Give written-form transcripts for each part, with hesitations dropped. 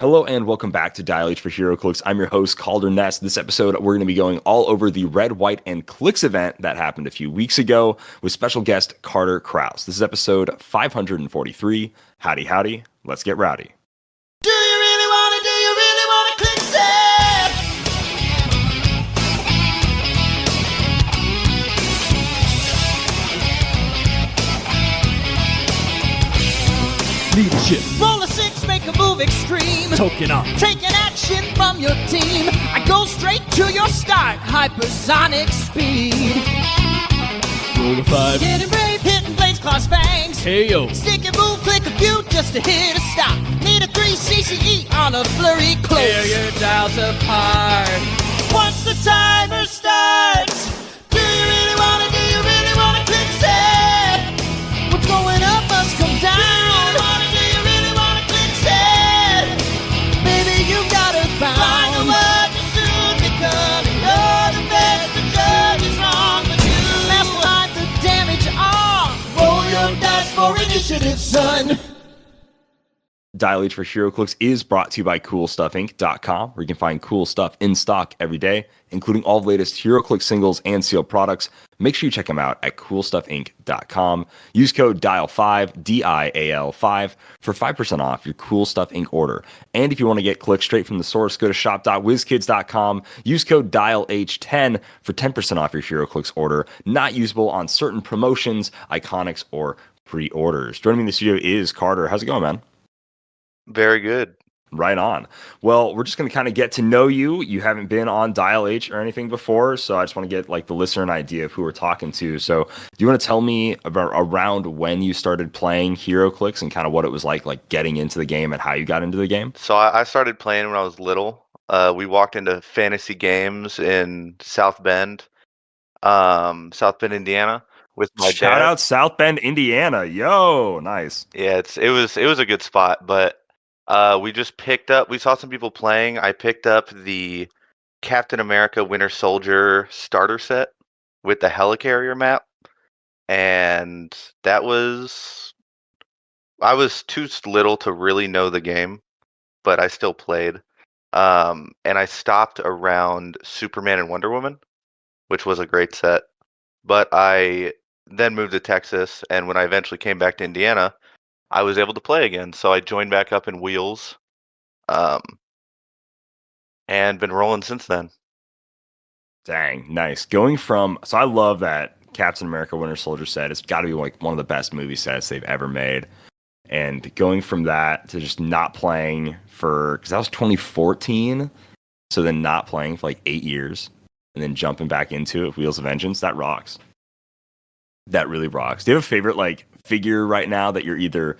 Hello and welcome back to Dial H for Heroclix. I'm your host, Calder Ness. This episode, we're going to be going all over the Red, White, and Clix event that happened a few weeks ago with special guest Carter Krouse. This is episode 543. Howdy, howdy. Let's get rowdy. Do you really wanna Clix it? Leadership, Roll a six, make a move extreme. token up, Take an action from your team. I go straight to your start, hypersonic speed. roll a 5, Getting brave, hitting blades, claws, fangs. KO, Stick and move, click a few just to hit a stop. Need a 3 CCE on a flurry close. tear your dials apart. Once the timer starts, do you really wanna Clix it? What's going up must come down. Do you really wanna Clix it? Baby, you gotta find the word to soon become. You're the best, the judge is wrong, but you amplify the damage on. Roll your dice for initiative, son. Dial H for Heroclix is brought to you by CoolStuffInc.com, where you can find cool stuff in stock every day, including all the latest Heroclix singles and sealed products. Make sure you check them out at CoolStuffInc.com. Use code DIAL5, DIAL5, for 5% off your Cool Stuff Inc. order. And if you want to get Clix straight from the source, go to shop.whizkids.com. Use code DIALH10 for 10% off your Heroclix order. Not usable on certain promotions, iconics, or pre-orders. Joining me in the studio is Carter. How's it going, man? Very good. Right on. Well, we're just going to kind of get to know you. You haven't been on Dial H or anything before, so I just want to get like the listener an idea of who we're talking to. So, do you want to tell me about around when you started playing Heroclix and kind of what it was like getting into the game and how you got into the game? So I started playing when I was little. We walked into fantasy games in South Bend, Indiana, with my Shout dad. out South Bend, Indiana. Yo, nice. Yeah, it was a good spot, but we just picked up. We saw some people playing. I picked up the Captain America Winter Soldier starter set with the helicarrier map, and I was too little to really know the game, but I still played. And I stopped around Superman and Wonder Woman, which was a great set. But I then moved to Texas, and when I eventually came back to Indiana, I was able to play again. So I joined back up in Wheels, and been rolling since then. Dang, nice. Going from, so I love that Captain America Winter Soldier set. It's got to be like one of the best movie sets they've ever made. And going from that to just not playing because that was 2014. So then not playing for like 8 years and then jumping back into it, Wheels of Vengeance, that rocks. That really rocks. Do you have a favorite like figure right now that you're either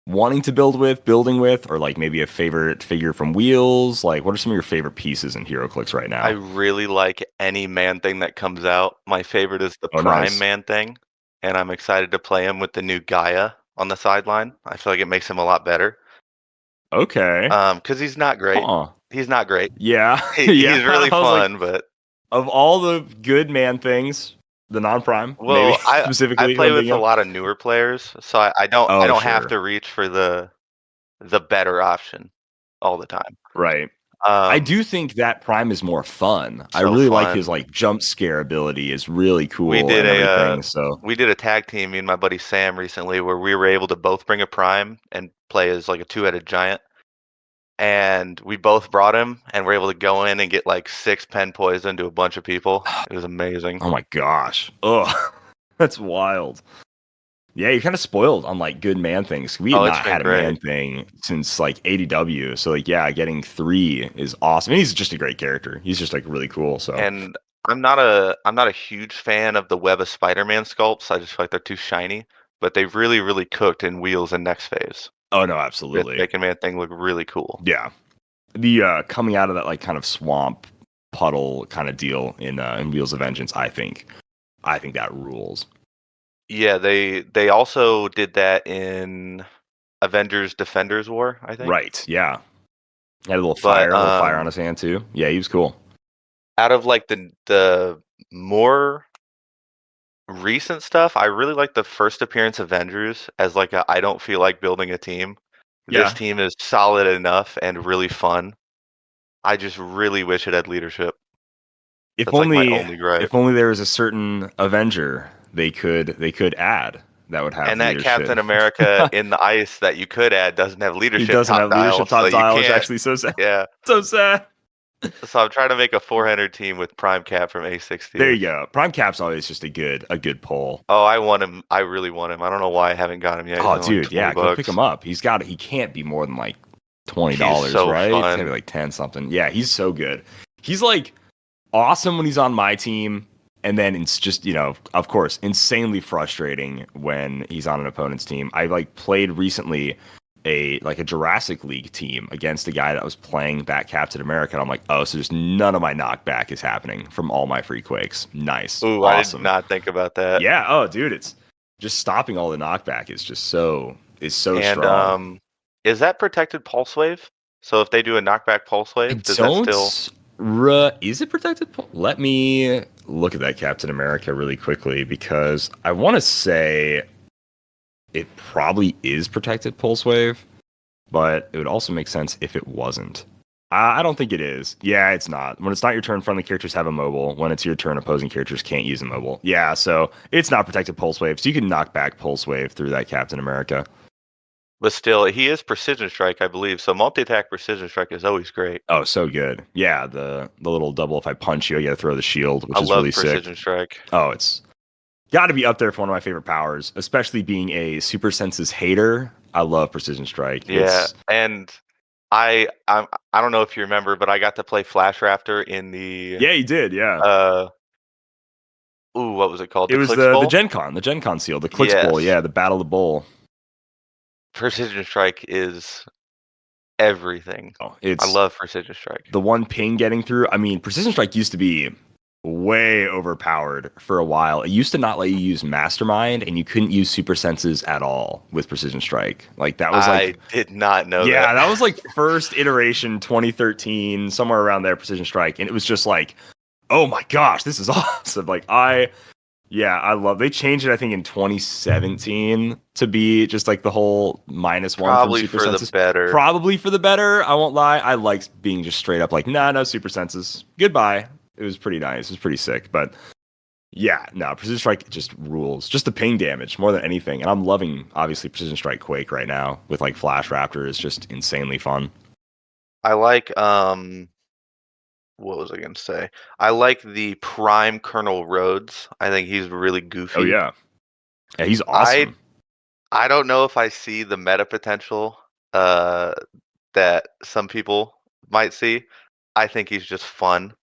wanting to building with, or like maybe a favorite figure from Wheels? Like, what are some of your favorite pieces in Heroclix right now? I really like any Man Thing that comes out. My favorite is the Prime nice. Man Thing, and I'm excited to play him with the new Gaia on the sideline. I feel like it makes him a lot better. Okay. Because he's not great. He's not great. Yeah. He's really I was like, fun, but of all the good Man Things, the non-prime, well, maybe specifically. I play with a lot of newer players, so I don't have sure. to reach for the better option all the time. Right. I do think that Prime is more fun. I really like his like jump scare ability is really cool. We did we did a tag team, me and my buddy Sam recently, where we were able to both bring a Prime and play as like a two-headed giant. And we both brought him, and we're able to go in and get like 6 pen poison to a bunch of people. It was amazing. Oh my gosh. Ugh. That's wild. Yeah, you're kind of spoiled on like good Man Things. We have not had a Man Thing since like ADW. So like, yeah, getting 3 is awesome. And he's just a great character. He's just like really cool. So and I'm not a huge fan of the Web of Spider-Man sculpts. I just feel like they're too shiny. But they've really, really cooked in Wheels and Next Phase. Oh no, absolutely. Making Man Thing look really cool. Yeah. The coming out of that like kind of swamp puddle kind of deal in Wheels of Vengeance, I think that rules. Yeah, they also did that in Avengers Defenders War, I think. Right, yeah. He had a little fire on his hand too. Yeah, he was cool. Out of like the more recent stuff, I really like the first appearance of Avengers as like I don't feel like building a team. Yeah. This team is solid enough and really fun. I just really wish it had leadership. If That's like my only, only gripe. if only there was a certain Avenger they could add that would have And that leadership. Captain America in the ice that you could add doesn't have He leadership doesn't top have dial, leadership so top you dial, which can't. actually so sad. Yeah. So sad. So I'm trying to make a 400 team with Prime Cap from A60. There you go. Prime Cap's always just a good pull. Oh, I want him. I really want him. I don't know why I haven't got him yet. He's Oh, only like dude, yeah, go pick him up. He can't be more than like $20, so right? fun. It's gonna be like 10 something. Yeah, he's so good. He's like awesome when he's on my team, and then it's just, of course, insanely frustrating when he's on an opponent's team. I like played recently a Jurassic League team against a guy that was playing that Captain America, and I'm like, oh, so just none of my knockback is happening from all my free quakes. Nice. Ooh, awesome. I did not think about that. Yeah. Oh, dude, it's just stopping all the knockback is just so strong. Is that protected pulse wave? So if they do a knockback pulse wave, does that still? Is it protected? Let me look at that Captain America really quickly, because I want to say it probably is protected pulse wave, but it would also make sense if it wasn't. I don't think it is. Yeah, it's not. When it's not your turn, friendly characters have a mobile. When it's your turn, opposing characters can't use a mobile. Yeah, so it's not protected pulse wave, so you can knock back pulse wave through that Captain America. But still, he is precision strike, I believe. So multi-attack precision strike is always great. Oh, so good. Yeah, the little double, if I punch you, I gotta throw the shield, which I is love really sick. precision strike. Oh, it's got to be up there for one of my favorite powers, especially being a super senses hater. I love precision strike. Yeah, and I don't know if you remember, but I got to play Flash Raptor in the Yeah, you did. Yeah. What was it called? It was Clix the Bowl? Gen Con seal, the Clix Yes. Bowl. Yeah, the Battle of the Bowl. Precision strike is everything. Oh, it's I love precision strike. the one ping getting through. I mean, precision strike used to be way overpowered for a while. It used to not let you use Mastermind, and you couldn't use super senses at all with precision strike. Like that was like I did not know yeah, that. that was like first iteration 2013, somewhere around there, precision strike, and it was just like, oh my gosh, this is awesome. Like I love. They changed it, I think, in 2017 to be just like the whole -1 Probably from super for senses. the better. Probably for the better. I won't lie. I liked being just straight up like, nah, no super senses. Goodbye. It was pretty nice. It was pretty sick. But yeah, no, precision strike just rules. Just the ping damage more than anything. And I'm loving obviously precision strike Quake right now with like Flash Raptor is just insanely fun. I like what was I gonna say? I like the Prime Colonel Rhodes. I think he's really goofy. Oh yeah. Yeah, he's awesome. I don't know if I see the meta potential that some people might see. I think he's just fun.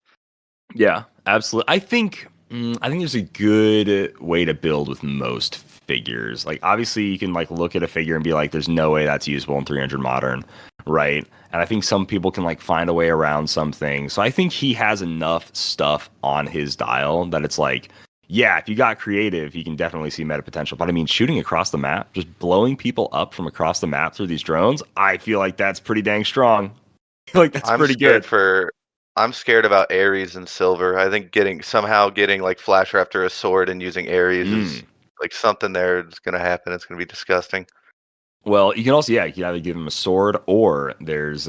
Yeah, absolutely. I think there's a good way to build with most figures. Like obviously you can like look at a figure and be like, there's no way that's usable in 300 modern, right? And I think some people can like find a way around some things. So I think he has enough stuff on his dial that it's like, yeah, if you got creative, you can definitely see meta potential. But I mean, shooting across the map, just blowing people up from across the map through these drones, I feel like that's pretty dang strong. I feel like that's pretty good. I'm scared about Ares and Silver. I think getting like Flash Raptor a sword and using Ares is like something there that's gonna happen. It's gonna be disgusting. Well, you can also you can either give him a sword or there's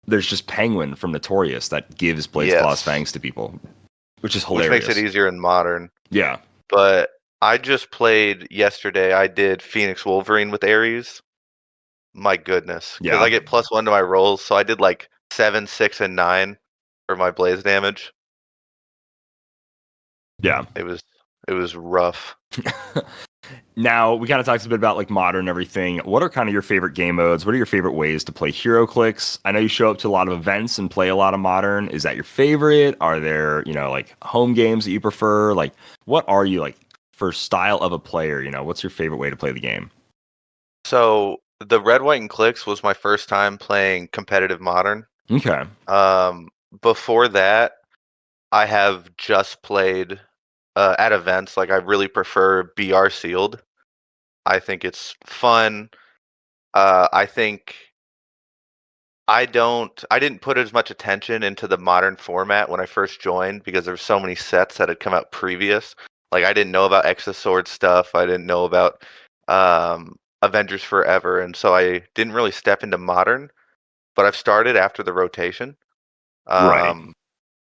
just Penguin from Notorious that gives Blades Claws Fangs to people, which is hilarious. Which makes it easier in modern. Yeah. But I just played yesterday. I did Phoenix Wolverine with Ares. My goodness, because I get +1 to my rolls, so I did like 7, 6, and 9 for my blaze damage. Yeah, it was rough. Now we kind of talked a bit about like modern and everything. What are kind of your favorite game modes? What are your favorite ways to play Heroclix? I know you show up to a lot of events and play a lot of modern. Is that your favorite? Are there like home games that you prefer? Like what are you like for style of a player? What's your favorite way to play the game? So the Red, White, and Clix was my first time playing competitive modern. Okay. Before that, I have just played at events. Like I really prefer BR Sealed. I think it's fun. I think I didn't put as much attention into the modern format when I first joined because there's so many sets that had come out previous. Like I didn't know about Exosword stuff. I didn't know about Avengers Forever, and so I didn't really step into Modern, but I've started after the rotation. Right.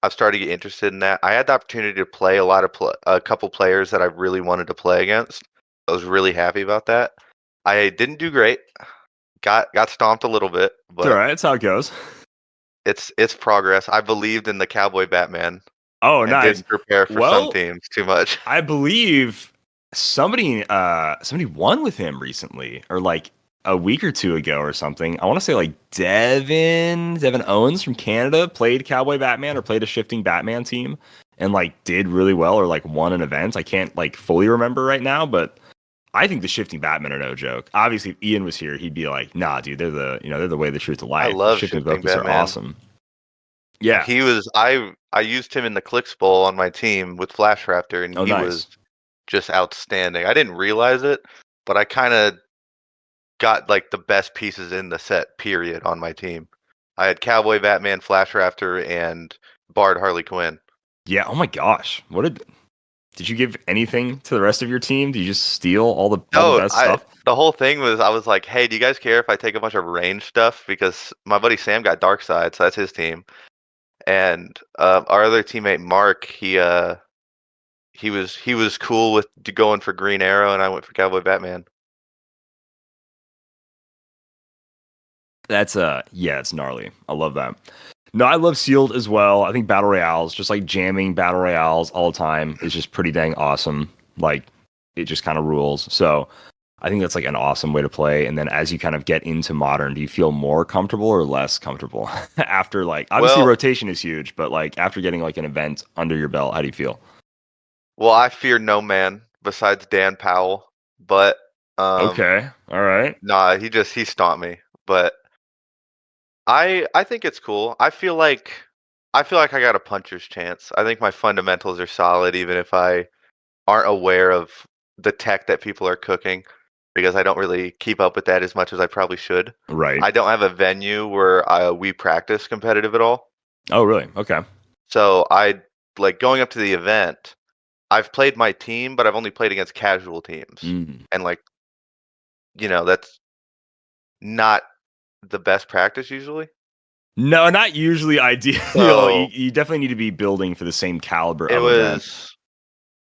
I've started to get interested in that. I had the opportunity to play a couple players that I really wanted to play against. I was really happy about that. I didn't do great. Got stomped a little bit, It's all but right. That's how it goes. it's progress. I believed in the Cowboy Batman Oh, and nice. didn't prepare for some Well, teams too much. I believe somebody won with him recently, or like a week or two ago or something. I want to say like Devin Owens from Canada played Cowboy Batman or played a shifting Batman team and like did really well or like won an event. I can't like fully remember right now, but I think the shifting Batman are no joke. Obviously, if Ian was here, he'd be like, "Nah, dude, they're the way, the truth, the I life. The love shifting shifting Batmans are Batman. awesome." Yeah. He was I used him in the Clix Bowl on my team with Flash Raptor, and Oh, he nice. was just outstanding. I didn't realize it, but I kind of got like the best pieces in the set period on my team. I had Cowboy Batman, Flash Raptor, and Bard Harley Quinn. Yeah. Oh my gosh. Did you give anything to the rest of your team? Did you just steal all the No, best I stuff? the whole thing was I was like, hey, do you guys care if I take a bunch of range stuff? Because my buddy Sam got Darkseid, so that's his team. And our other teammate Mark, he was cool with going for Green Arrow, and I went for Cowboy Batman. That's yeah, it's gnarly. I love that. No, I love sealed as well. I think battle royales, just like jamming battle royales all the time, is just pretty dang awesome. Like it just kind of rules. So I think that's like an awesome way to play. And then as you kind of get into modern, do you feel more comfortable or less comfortable after like obviously Well, rotation is huge, but like after getting like an event under your belt, how do you feel? I fear no man besides Dan Powell, but Okay, all right. nah, he stomped me. But I think it's cool. I feel like I got a puncher's chance. I think my fundamentals are solid, even if I aren't aware of the tech that people are cooking, because I don't really keep up with that as much as I probably should. Right. I don't have a venue where we practice competitive at all. Oh, really? Okay. So I like going up to the event. I've played my team, but I've only played against casual teams, Mm. and like that's not the best practice usually. No, not usually ideal. You, So you definitely need to be building for the same caliber it of event. was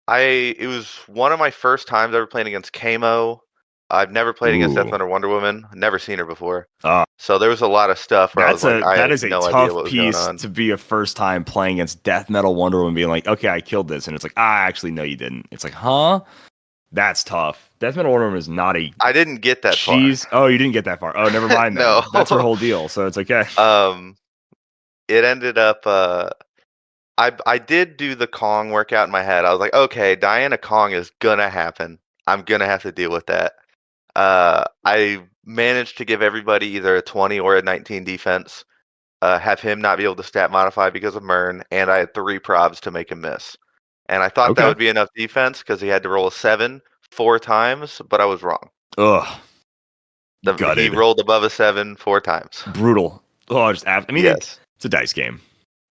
it was one of my first times ever playing against Kamo. I've never played against Death Ooh. Thunder Wonder Woman. Never seen her before. Uh, So there was a lot of stuff where I was like, I that had is a no idea tough what was going piece on. to be a first time playing against Death Metal Wonder Woman, being like, okay, I killed this, and it's like, actually, no, you didn't. It's like, huh? That's tough. Death Metal Wonder Woman is not a I didn't get that far. cheese. Oh, you didn't get that far. Oh, never mind then. No. That's her whole deal. So it's okay. It ended up I did do the Kong workout in my head. I was like, okay, Diana Kong is gonna happen. I'm gonna have to deal with that. I managed to give everybody either a 20 or a 19 defense. Have him not be able to stat modify because of Mern, and I had 3 probs to make him miss. And I thought that Okay. would be enough defense because he had to roll a 7 4 times, but I was wrong. Ugh. He Gutted. rolled above a 7 4 times. Brutal. Oh, I mean, Yes, it's a dice game,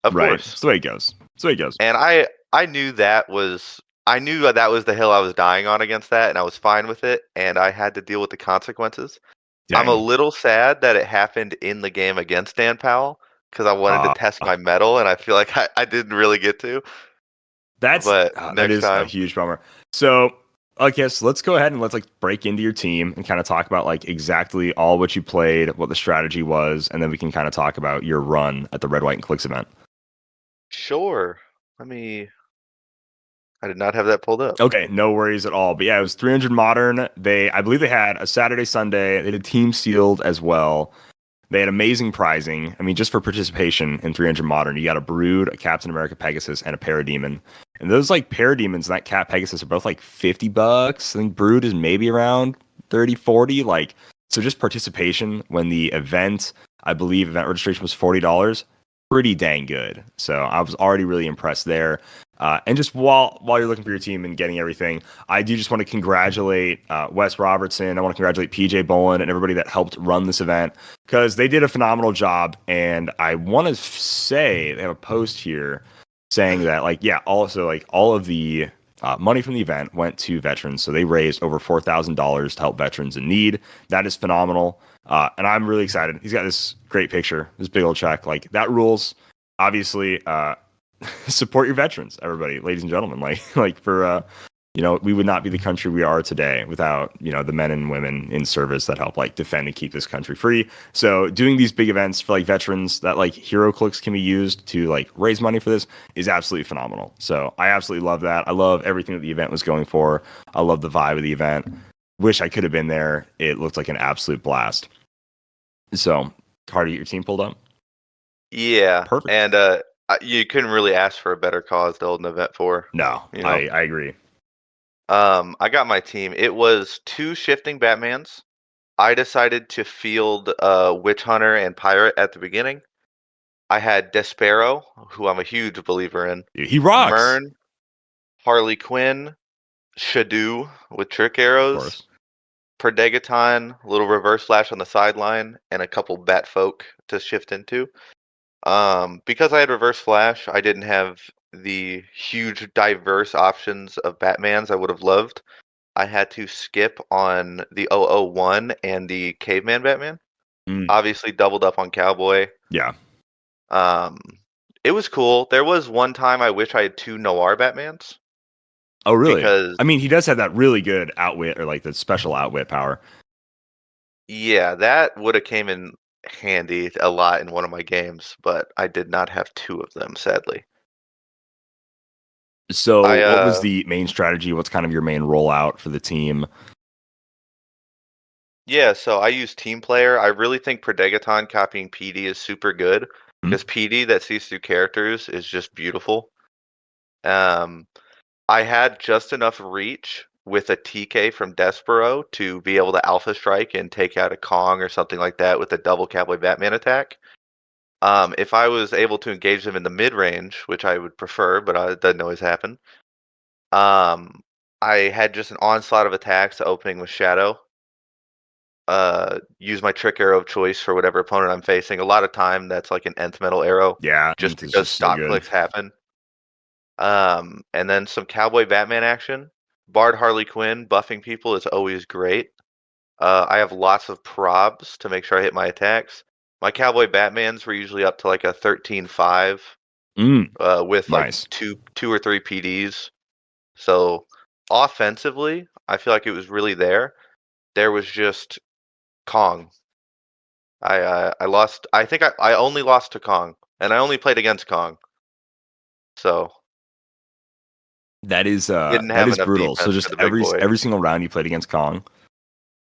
of right? course. It's the way it goes. It's the way it goes. And I knew that was the hill I was dying on against that, and I was fine with it, and I had to deal with the consequences. I'm a Dang. little sad that it happened in the game against Dan Powell because I wanted to Uh, test my metal, and I feel like I didn't really get to. But that next is a time, huge bummer. So, I guess let's go ahead and let's like break into your team and kind of talk about like exactly all what you played, what the strategy was, and then we can kind of talk about your run at the Red, White, and Clicks event. sure. Let me. I did not have that pulled up. Okay, no worries at all. But yeah, it was 300 modern. I believe they had a Saturday, Sunday. They did team sealed as well. They had amazing prizing. I mean, just for participation in 300 modern, you got a Brood, a Captain America Pegasus, and a Parademon. And those like Parademons and that Cat Pegasus are both like $50. I think Brood is maybe around 30, 40. Like, so just participation when the event, I believe event registration was $40. Pretty dang good. So I was already really impressed there. And just while you're looking for your team and getting everything, I do just want to congratulate Wes Robertson. I want to congratulate PJ Bolin and everybody that helped run this event because they did a phenomenal job. And I want to say they have a post here saying that, like, yeah, also like all of the money from the event went to veterans. So they raised over $4,000 to help veterans in need. That is phenomenal. And I'm really excited. He's got this great picture, this big old check. Like, that rules. Obviously, support your veterans, everybody, ladies and gentlemen. Like for, we would not be the country we are today without, the men and women in service that help like defend and keep this country free. So doing these big events for like veterans that like Heroclix can be used to like raise money for this is absolutely phenomenal. So I absolutely love that. I love everything that the event was going for. I love the vibe of the event. Wish I could have been there. It looked like an absolute blast. So, Carter, your team pulled up? Yeah. Perfect. And you couldn't really ask for a better cause to hold an event for. No, I agree. I got my team. It was 2 shifting Batmans. I decided to field Witch Hunter and Pirate at the beginning. I had Despero, who I'm a huge believer in. He rocks. Mern, Harley Quinn, Shadoo with trick arrows, Perdegaton, little reverse flash on the sideline, and a couple bat folk to shift into. Because I had reverse flash, I didn't have the huge diverse options of Batmans I would have loved. I had to skip on the 001 and the Caveman Batman. Obviously doubled up on Cowboy. Yeah. It was cool. There was one time I wish I had 2 Noir Batmans. Oh, really? Because, I mean, he does have that really good outwit, or like the special outwit power. Yeah, that would have came in handy a lot in one of my games, but I did not have 2 of them, sadly. So what was the main strategy? What's kind of your main rollout for the team? Yeah, so I use Team Player. I really think Predegaton copying PD is super good, because PD that sees through characters is just beautiful. I had just enough reach with a TK from Despero to be able to Alpha Strike and take out a Kong or something like that with a double Cowboy Batman attack. If I was able to engage them in the mid-range, which I would prefer, but it doesn't always happen, I had just an onslaught of attacks opening with Shadow. Use my trick arrow of choice for whatever opponent I'm facing. A lot of time that's like an nth metal arrow. Yeah, just it's because just stop clicks happen. And then some Cowboy Batman action. Bard Harley Quinn buffing people is always great. I have lots of probs to make sure I hit my attacks. My Cowboy Batmans were usually up to like a 13-5 with like nice. two or three PDs. So offensively, I feel like it was really there. There was just Kong. I lost. I think I only lost to Kong, and I only played against Kong. So that is didn't have enough brutal. So defense just for the big boy. every single round you played against Kong.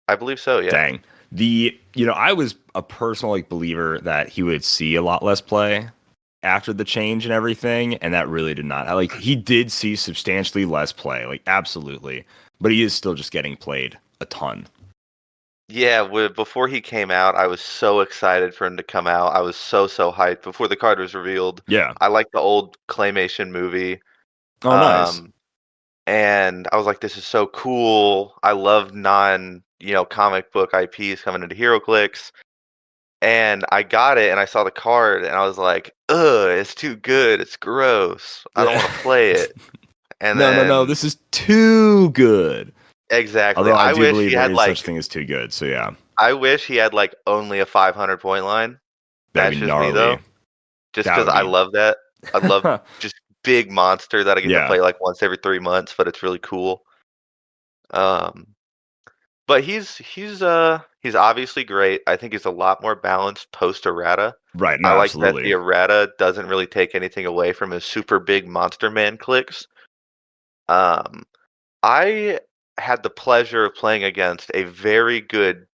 I believe so. Yeah. Dang. I was a personal believer that he would see a lot less play after the change and everything, and that really did not. He did see substantially less play, absolutely, but he is still just getting played a ton. Yeah, before he came out, I was so excited for him to come out. I was so hyped before the card was revealed. Yeah. I like the old Claymation movie. Oh, nice. And I was like, this is so cool. I love comic book IPs coming into Heroclix. And I got it, and I saw the card, and I was like, ugh, it's too good. It's gross. I don't want to play it. And no, this is too good. Exactly. Although I do wish believe he there had is such thing as too good, so yeah. I wish he had only a 500 point line. That'd be gnarly. Me though. Just because I love that. I love just big monster that I get to play once every 3 months, but it's really cool. But he's obviously great. I think he's a lot more balanced post errata. Right. No, I like absolutely. that the errata doesn't really take anything away from his super big monster man clicks. I had the pleasure of playing against a very good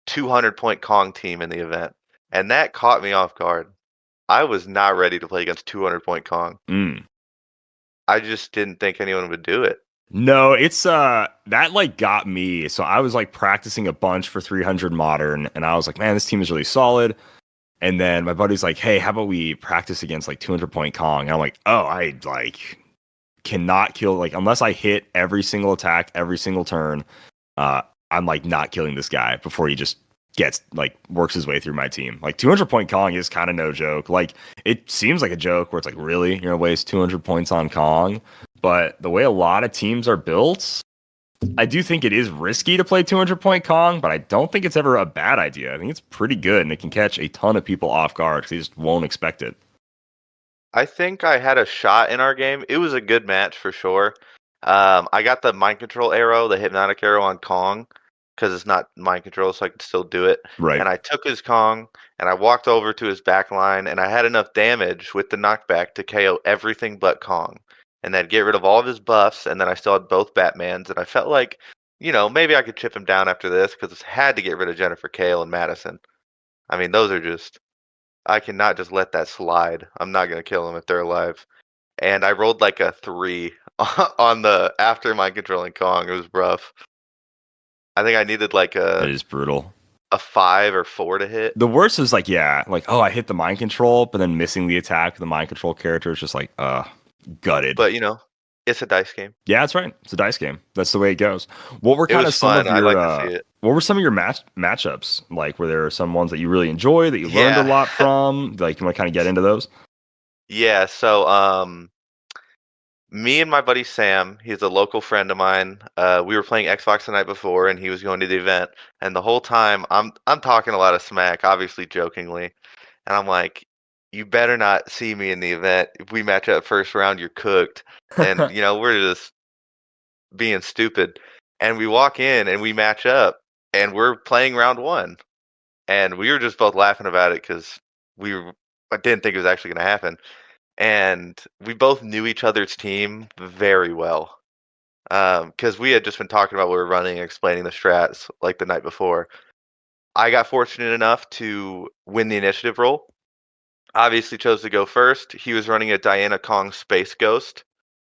200-point Kong team in the event, and that caught me off guard. I was not ready to play against 200-point Kong. I just didn't think anyone would do it. No, it's that got me. So I was practicing a bunch for 300 Modern, and I was like, man, this team is really solid. And then my buddy's like, hey, how about we practice against 200-point Kong? And I'm like, oh, I cannot kill unless I hit every single attack every single turn. I'm not killing this guy before he just gets works his way through my team. 200-point Kong is kind of no joke. It seems like a joke where it's really you're gonna waste 200 points on Kong, But the way a lot of teams are built, I do think it is risky to play 200-point Kong, but I don't think it's ever a bad idea. I think it's pretty good, and it can catch a ton of people off guard because they just won't expect it. I think I had a shot in our game. It was a good match for sure. I got the mind control arrow, the hypnotic arrow on Kong, because it's not mind control, so I could still do it. Right. And I took his Kong, and I walked over to his back line, and I had enough damage with the knockback to KO everything but Kong. And then get rid of all of his buffs, and then I still had both Batmans, and I felt like, maybe I could chip him down after this, because I had to get rid of Jennifer Kale and Madison. I mean, those are just... I cannot just let that slide. I'm not going to kill them if they're alive. And I rolled like a 3 on the after mind controlling Kong. It was rough. I think I needed like It is brutal. a 5 or 4 to hit. The worst is like, I hit the mind control, but then missing the attack of the mind control character is just like, gutted. But it's a dice game. Yeah, that's right. It's a dice game. That's the way it goes. What were kind of some fun. of your I like to see it. What were some of your matchups? Like, were there some ones that you really enjoy that you learned a lot from? Like, you want to kind of get into those? Yeah, so me and my buddy Sam, he's a local friend of mine. We were playing Xbox the night before, and he was going to the event. And the whole time, I'm talking a lot of smack, obviously jokingly, and I'm like, "You better not see me in the event. If we match up first round, you're cooked." And we're just being stupid. And we walk in and we match up, and we're playing round 1, and we were just both laughing about it because I didn't think it was actually going to happen. And we both knew each other's team very well because we had just been talking about what we were running and explaining the strats like the night before. I got fortunate enough to win the initiative roll. Obviously chose to go first. He was running a Diana Kong Space Ghost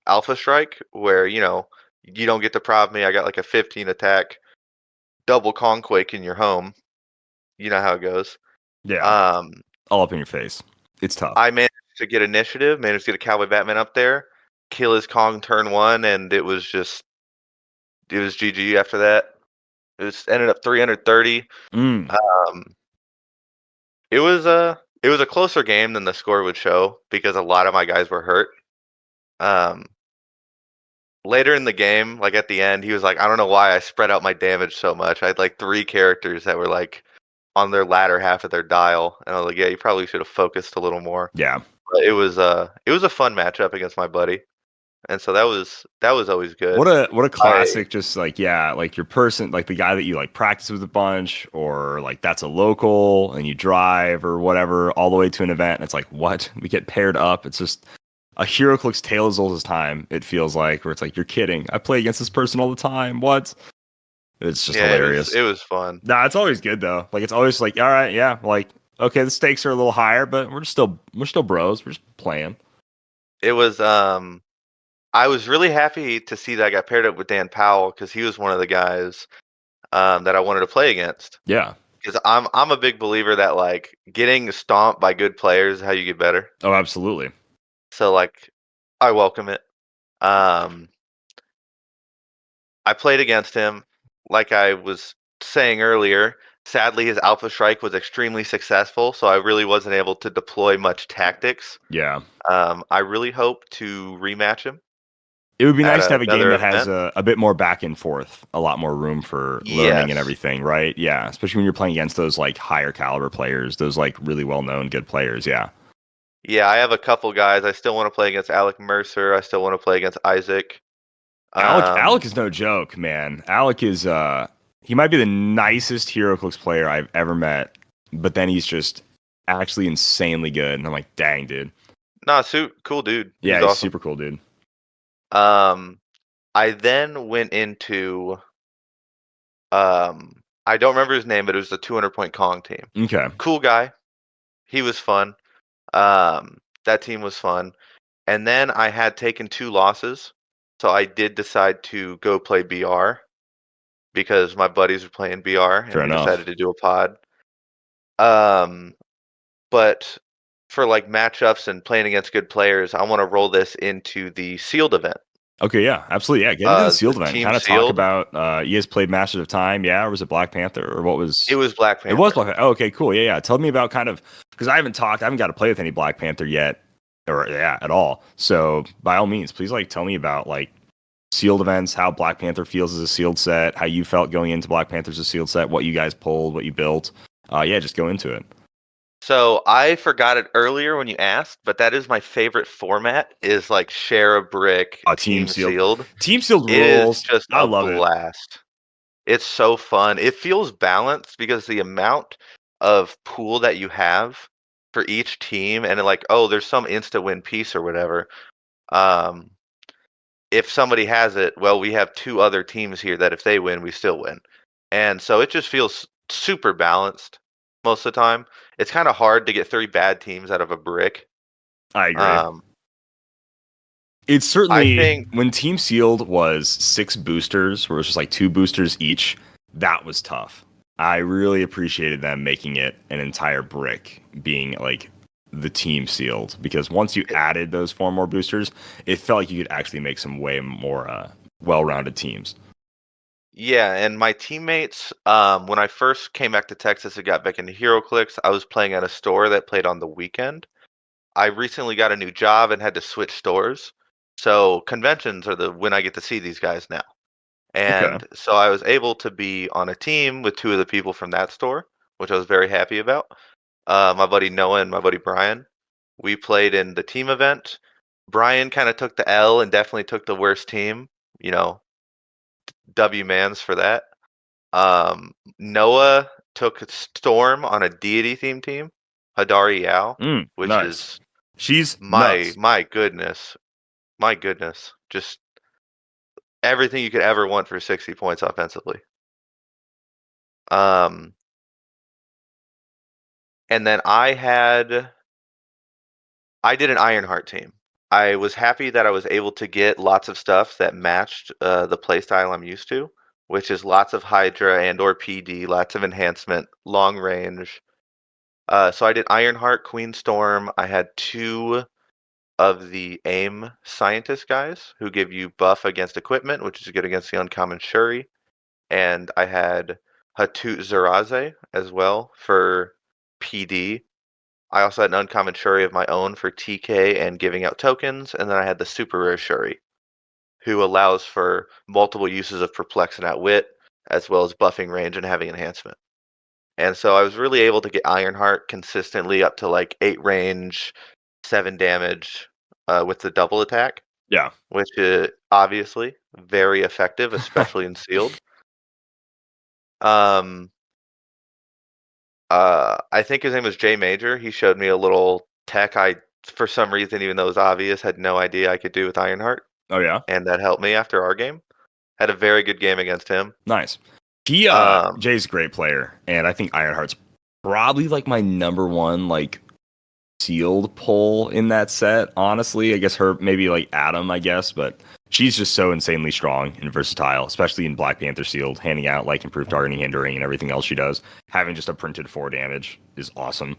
Alpha Strike where, you don't get to prod me. I got like a 15 attack, double Kong Quake in your home. You know how it goes. Yeah. All up in your face. It's tough. I managed to get initiative, managed to get a Cowboy Batman up there, kill his Kong turn 1, and it was GG after that. It ended up 330. It was a closer game than the score would show because a lot of my guys were hurt. Later in the game, like at the end, he was like, I don't know why I spread out my damage so much. I had like 3 characters that were like on their latter half of their dial, and I was like, yeah, you probably should have focused a little more. Yeah. But it was a fun matchup against my buddy, and so that was always good. What a classic! Just like like your person, like the guy that you like practice with a bunch, or like that's a local and you drive or whatever all the way to an event. And it's like what we get paired up. It's just a Heroclix tale as old as time. It feels like where it's like you're kidding. I play against this person all the time. What? It's just hilarious. It was fun. Nah, it's always good though. Like it's always like all right, yeah, like. Okay, the stakes are a little higher, but we're still bros. We're just playing. It was I was really happy to see that I got paired up with Dan Powell because he was one of the guys that I wanted to play against. Yeah, because I'm a big believer that like getting stomped by good players is how you get better. Oh, absolutely. So like, I welcome it. I played against him, like I was saying earlier. Sadly, his Alpha Strike was extremely successful, so I really wasn't able to deploy much tactics. Yeah. I really hope to rematch him. It would be nice to have a game that has a bit more back and forth, a lot more room for learning and everything, right? Yeah, especially when you're playing against those like higher caliber players, those like really well-known good players, yeah. Yeah, I have a couple guys. I still want to play against Alec Mercer. I still want to play against Isaac. Alec is no joke, man. Alec is... he might be the nicest Heroclix player I've ever met, but then he's just actually insanely good. And I'm like, dang, dude. Nah, cool dude. Yeah, he's awesome. Super cool dude. I then went into, I don't remember his name, but it was the 200-point Kong team. Okay. Cool guy. He was fun. That team was fun. And then I had taken 2 losses, so I did decide to go play BR. Because my buddies were playing BR and we decided to do a pod. But for like matchups and playing against good players, I want to roll this into the sealed event. Okay, yeah, absolutely. Yeah, get into the sealed event. Kind of talk about you guys played Masters of Time, yeah, or was it Black Panther, or what was it? Was Black Panther. It was Black Panther. Oh, okay, cool. Yeah. Tell me about kind of because I haven't got to play with any Black Panther yet. or yeah, at all. So by all means, please like tell me about like sealed events, how Black Panther feels as a sealed set, how you felt going into Black Panther as a sealed set, what you guys pulled, what you built. Yeah, just go into it. So I forgot it earlier when you asked, but that is my favorite format. Is like share a brick, Team team sealed. sealed. Team sealed It is rules. just I a love it. blast. It's so fun. It feels balanced because the amount of pool that you have for each team, and like, oh, there's some insta win piece or whatever. Um, if somebody has it, well, we have two other teams here that if they win, we still win. And so it just feels super balanced most of the time. It's kind of hard to get three bad teams out of a brick. I agree. Um, It's I certainly think, when Team Sealed was 6 boosters, where it was just like 2 boosters each, that was tough. I really appreciated them making it an entire brick being like the Team Sealed, because once you added those 4 more boosters, it felt like you could actually make some way more well-rounded teams. yeah, and my teammates, when I first came back to Texas and got back into Heroclix, I was playing at a store that played on the weekend. I recently got a new job and had to switch stores. So conventions are the when I get to see these guys now. Okay. And so I was able to be on a team with 2 of the people from that store, which I was very happy about. My buddy Noah and my buddy Brian. We played in the team event. Brian kind of took the L and definitely took the worst team. You know, W mans for that. Noah took Storm on a deity theme team, Hadari Yao, which Nice. is She's my nuts. my goodness, just everything you could ever want for 60 points offensively. Um, and then I did an Ironheart team. I was happy that I was able to get lots of stuff that matched the playstyle I'm used to, which is lots of Hydra and or PD, lots of enhancement, long range. So I did Ironheart, Queen Storm. I had 2 of the AIM scientist guys who give you buff against equipment, which is good against the uncommon Shuri. And I had Hatut Zeraze as well for PD. I also had an uncommon Shuri of my own for TK and giving out tokens, and then I had the super rare Shuri, who allows for multiple uses of perplex and outwit, as well as buffing range and having enhancement. And so I was really able to get Ironheart consistently up to like 8 range, 7 damage with the double attack, Yeah. which is obviously very effective, especially in sealed. Um, I think his name was Jay Major. He showed me a little tech I, for some reason, even though it was obvious, had no idea I could do with Ironheart, Oh yeah. and that helped me after our game. Had a very good game against him. Nice. Um, Jay's a great player, and I think Ironheart's probably like my number one like sealed pull in that set. Honestly, I guess her maybe like Adam, I guess, but she's just so insanely strong and versatile, especially in Black Panther sealed, handing out like improved targeting, hindering, and everything else she does. Having just a printed 4 damage is awesome.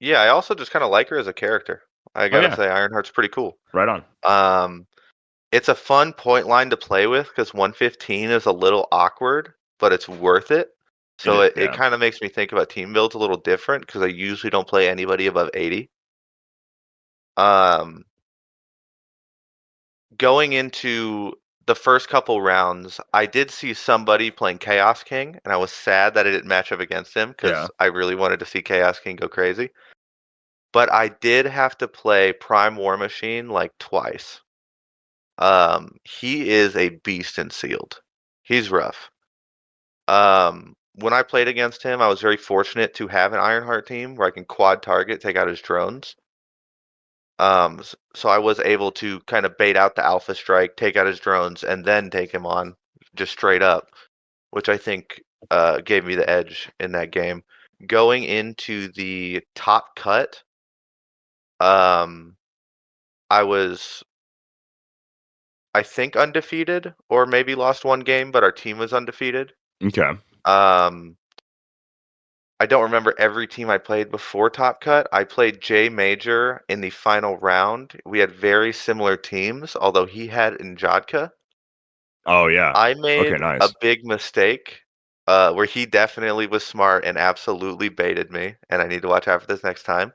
yeah, I also just kind of like her as a character. I Oh gotta yeah, say, Ironheart's pretty cool. right on. It's a fun point line to play with because 115 is a little awkward, but it's worth it. It So is, it yeah. kind of makes me think about team builds a little different because I usually don't play anybody above 80. Um, Going into the first couple rounds, I did see somebody playing Chaos King, and I was sad that I didn't match up against him Yeah. because I really wanted to see Chaos King go crazy. But I did have to play Prime War Machine like twice. He is a beast in sealed. He's rough. When I played against him, I was very fortunate to have an Ironheart team where I can quad target, take out his drones. So I was able to kind of bait out the Alpha Strike, take out his drones, and then take him on just straight up, which I think gave me the edge in that game. Going into the top cut, um, I was, I think, undefeated, or maybe lost 1 game, but our team was undefeated. Okay. Um, I don't remember every team I played before Top Cut. I played J Major in the final round. We had very similar teams, although he had Njadka. Oh yeah. I Okay, made a nice. big mistake where he definitely was smart and absolutely baited me, and I need to watch out for this next time.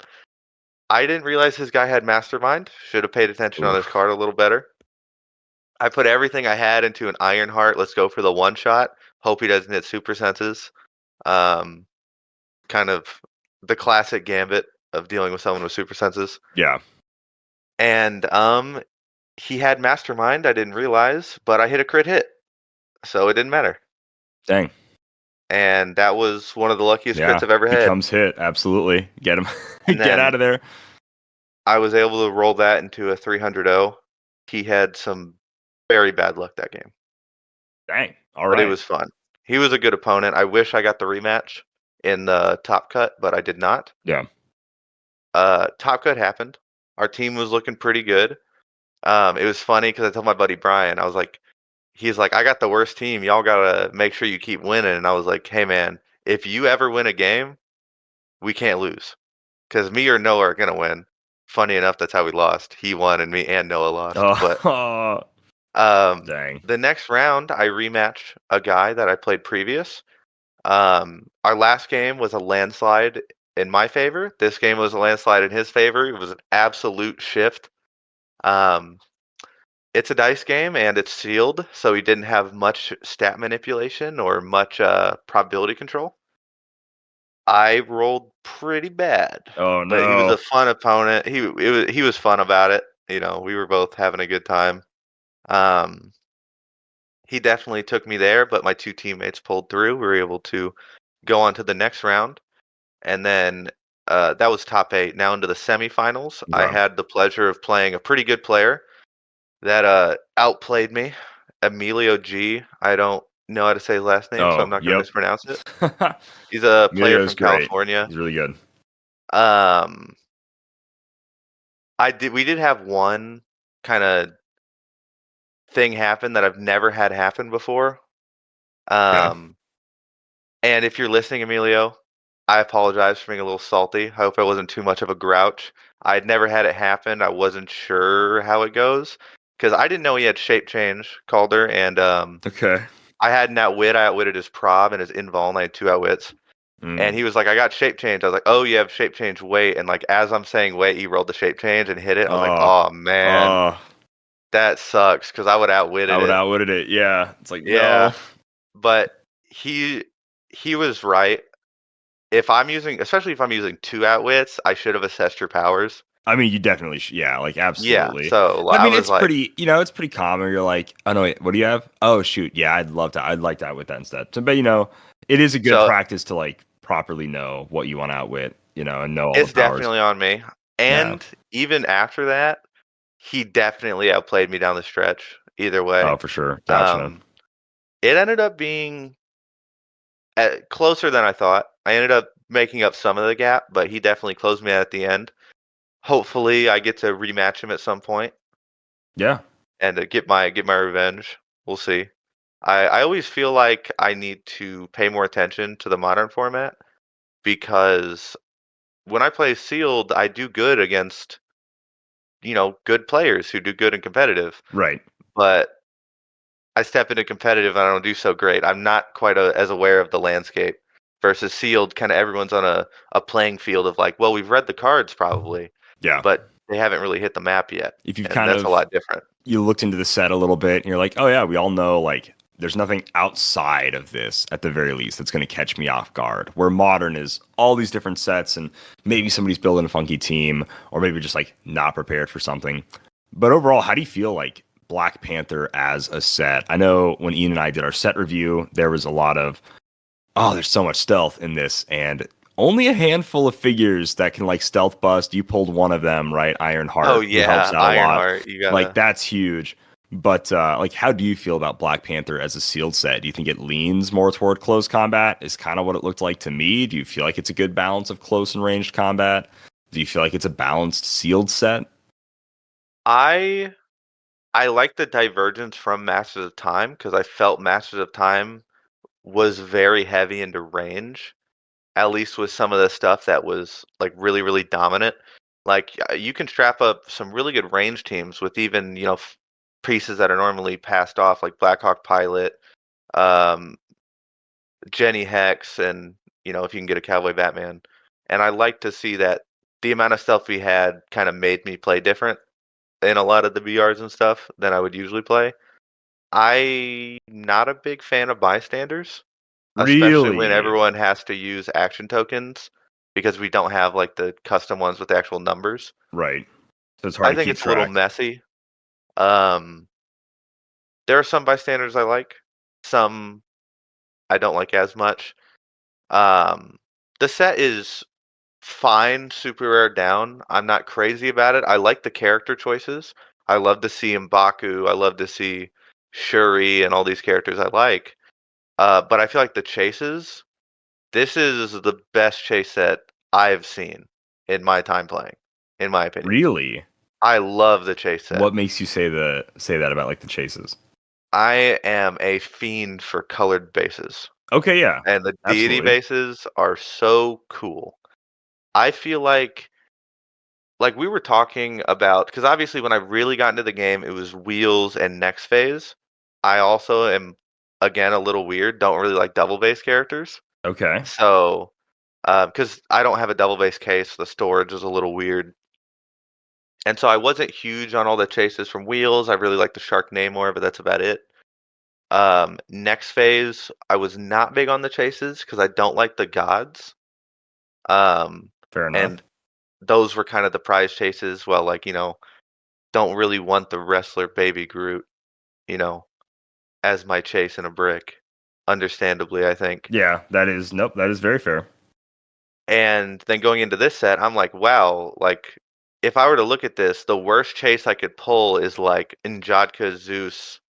I didn't realize his guy had Mastermind. Should have paid attention on his Oof. card a little better. I put everything I had into an Ironheart. Let's go for the one shot. Hope he doesn't hit super senses. Um, kind of the classic gambit of dealing with someone with super senses. Yeah. And he had Mastermind. I didn't realize, but I hit a crit hit, so it didn't matter. Dang. And that was one of the luckiest Yeah. crits I've ever He had. comes hit. Absolutely. Get him. And Get then out of there. I was able to roll that into a 300-0. He had some very bad luck that game, Dang. All but it right. was fun. He was a good opponent. I wish I got the rematch in the Top Cut, but I did not. Yeah. Top Cut happened. Our team was looking pretty good. It was funny because I told my buddy Brian, I was like, he's like, I got the worst team. Y'all gotta make sure you keep winning. And I was like, hey man, if you ever win a game, we can't lose because me or Noah are gonna win. Funny enough, that's how we lost. He won, and me and Noah lost. But Oh, dang. the next round, I rematched a guy that I played previous. Our last game was a landslide in my favor. This game was a landslide in his favor. It was an absolute shift. Um, it's a dice game and it's sealed, so he didn't have much stat manipulation or much probability control. I rolled pretty bad, Oh, but he was no. a fun opponent. He was fun about it. You know, we were both having a good time. He definitely took me there, but my two teammates pulled through. We were able to go on to the next round, and then that was top 8. Now into the semifinals, I Yeah. had the pleasure of playing a pretty good player that outplayed me, Emilio G. I don't know how to say his last name, so I'm Oh, not going to yep. mispronounce it. He's a player Emilio's from great. California. He's really good. Um, we did have one kind of thing happen that I've never had happen before. Okay. And if you're listening, Emilio, I apologize for being a little salty. I hope I wasn't too much of a grouch. I'd never had it happen. I wasn't sure how it goes because I didn't know he had shape change, Calder, and Okay. I had an outwit. I outwitted his prob and his invul, and I had 2 outwits. And he was like, I got shape change. I was like, oh, you have shape change, wait. And like as I'm saying wait, he rolled the shape change and hit it. I was like, Oh, oh man, that sucks because I would have I outwitted would it. have outwitted it. Yeah. It's like, Yeah. no. But he was right. If I'm using, especially if I'm using 2 outwits, I should have assessed your powers. I mean, you definitely should. Yeah, like, Yeah. absolutely. So But I I mean, was it's like, pretty, it's pretty common. You're like, oh, no, wait, what do you have? Oh, shoot. Yeah, I'd like to outwit that instead. So, but, it is a good so practice to, like, properly know what you want to outwit, and know all it's the powers. definitely on me. Yeah. And even after that, he definitely outplayed me down the stretch. Either way, Oh, for sure. Gotcha. um, it ended up being closer than I thought. I ended up making up some of the gap, but he definitely closed me out at the end. Hopefully, I get to rematch him at some point Yeah. and get my revenge. We'll see. I always feel like I need to pay more attention to the modern format because when I play sealed, I do good against good players who do good in competitive, Right. but I step into competitive and I don't do so great. I'm not quite as aware of the landscape versus sealed. Kind of everyone's on a playing field of like, well, we've read the cards probably, Yeah. but they haven't really hit the map yet, If you've and kind that's a of lot different. you looked into the set a little bit and you're like, oh yeah, we all know like there's nothing outside of this at the very least that's going to catch me off guard. Where modern is all these different sets and maybe somebody's building a funky team or maybe just like not prepared for something. But overall, how do you feel like Black Panther as a set? I know when Ian and I did our set review, there was a lot of, oh, there's so much stealth in this and only a handful of figures that can like stealth bust. You pulled one of them, right? Oh Ironheart, who helps yeah, out a lot. Ironheart. You Like gotta. that's huge. But like, how do you feel about Black Panther as a sealed set? Do you think it leans more toward close combat? Is kind of what it looked like to me. Do you feel like it's a good balance of close and ranged combat? Do you feel like it's a balanced sealed set? I like the divergence from Masters of Time because I felt Masters of Time was very heavy into range, at least with some of the stuff that was like really, really dominant. Like you can strap up some really good range teams with even pieces that are normally passed off, like Blackhawk Pilot, um, Jenny Hex, and if you can get a Cowboy Batman. And I like to see that the amount of stuff we had kind of made me play different in a lot of the BRs and stuff than I would usually play. I'm not a big fan of bystanders, especially when Really? everyone has to use action tokens because we don't have like the custom ones with the actual numbers. Right. So it's hard I to think keep it's a little track. messy. Um, there are some bystanders I like, some I don't like as much. Um, the set is fine, super rare down. I'm not crazy about it. I like the character choices. I love to see M'Baku. I love to see Shuri and all these characters I like. But I feel like the chases, this is the best chase set I've seen in my time playing, in my opinion. Really? I love the chase set. What makes you say that about like the chases? I am a fiend for colored bases. Okay, yeah. And the deity Absolutely. bases are so cool. I feel like we were talking about, because obviously when I really got into the game, it was wheels and next phase. I also am, again, a little weird. Don't really like double base characters. Okay. So, because I don't have a double base case, the storage is a little weird. And so I wasn't huge on all the chases from wheels. I really like the Shark Namor, but that's about it. Next phase, I was not big on the chases because I don't like the gods. Fair enough. And those were kind of the prize chases. Well, like, don't really want the wrestler baby Groot, you know, as my chase in a brick. Understandably, I think. Yeah, that is very fair. And then going into this set, I'm like, wow, like if I were to look at this, the worst chase I could pull is like Njadka Zeus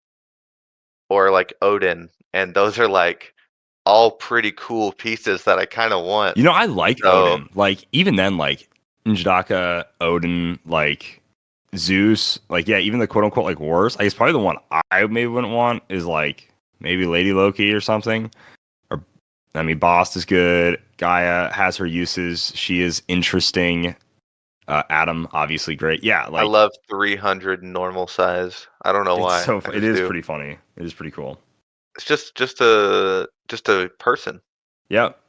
or like Odin. And those are like all pretty cool pieces that I kind of want. You know, I like So Odin. Like even then, like Njadaka, Odin, like Zeus, like yeah, even the quote unquote like worst. I guess probably the one I maybe wouldn't want is like maybe Lady Loki or something. Or I mean, Bost is good. Gaia has her uses. She is interesting. Adam, obviously great. Yeah, I like love 300 normal size. I don't know why. I it just is do. pretty funny. It is pretty cool. It's just a person. Yep.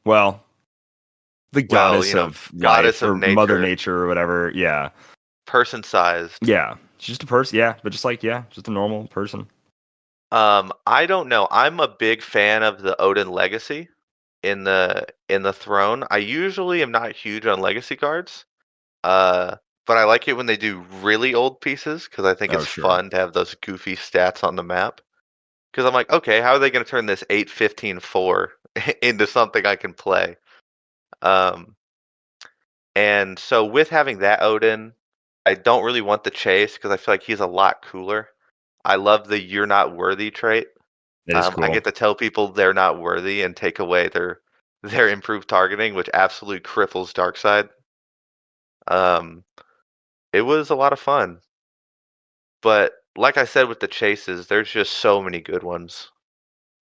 Well, the Well, goddess of goddess life of or Mother nature, Nature or whatever. Yeah. person sized. Yeah. She's just a person. Yeah. But just like, yeah, just a normal person. I don't know. I'm a big fan of the Odin Legacy in the throne. I usually am not huge on legacy cards. Uh, but I like it when they do really old pieces because I think Oh, it's sure. fun to have those goofy stats on the map. Because I'm like, okay, how are they going to turn this 8-15-4 into something I can play? Um, and so with having that Odin, I don't really want the chase because I feel like he's a lot cooler. I love the "you're not worthy" trait. That is I cool. get to tell people they're not worthy and take away their improved targeting, which absolutely cripples Darkseid. Um, it was a lot of fun, but like I said with the chases, there's just so many good ones.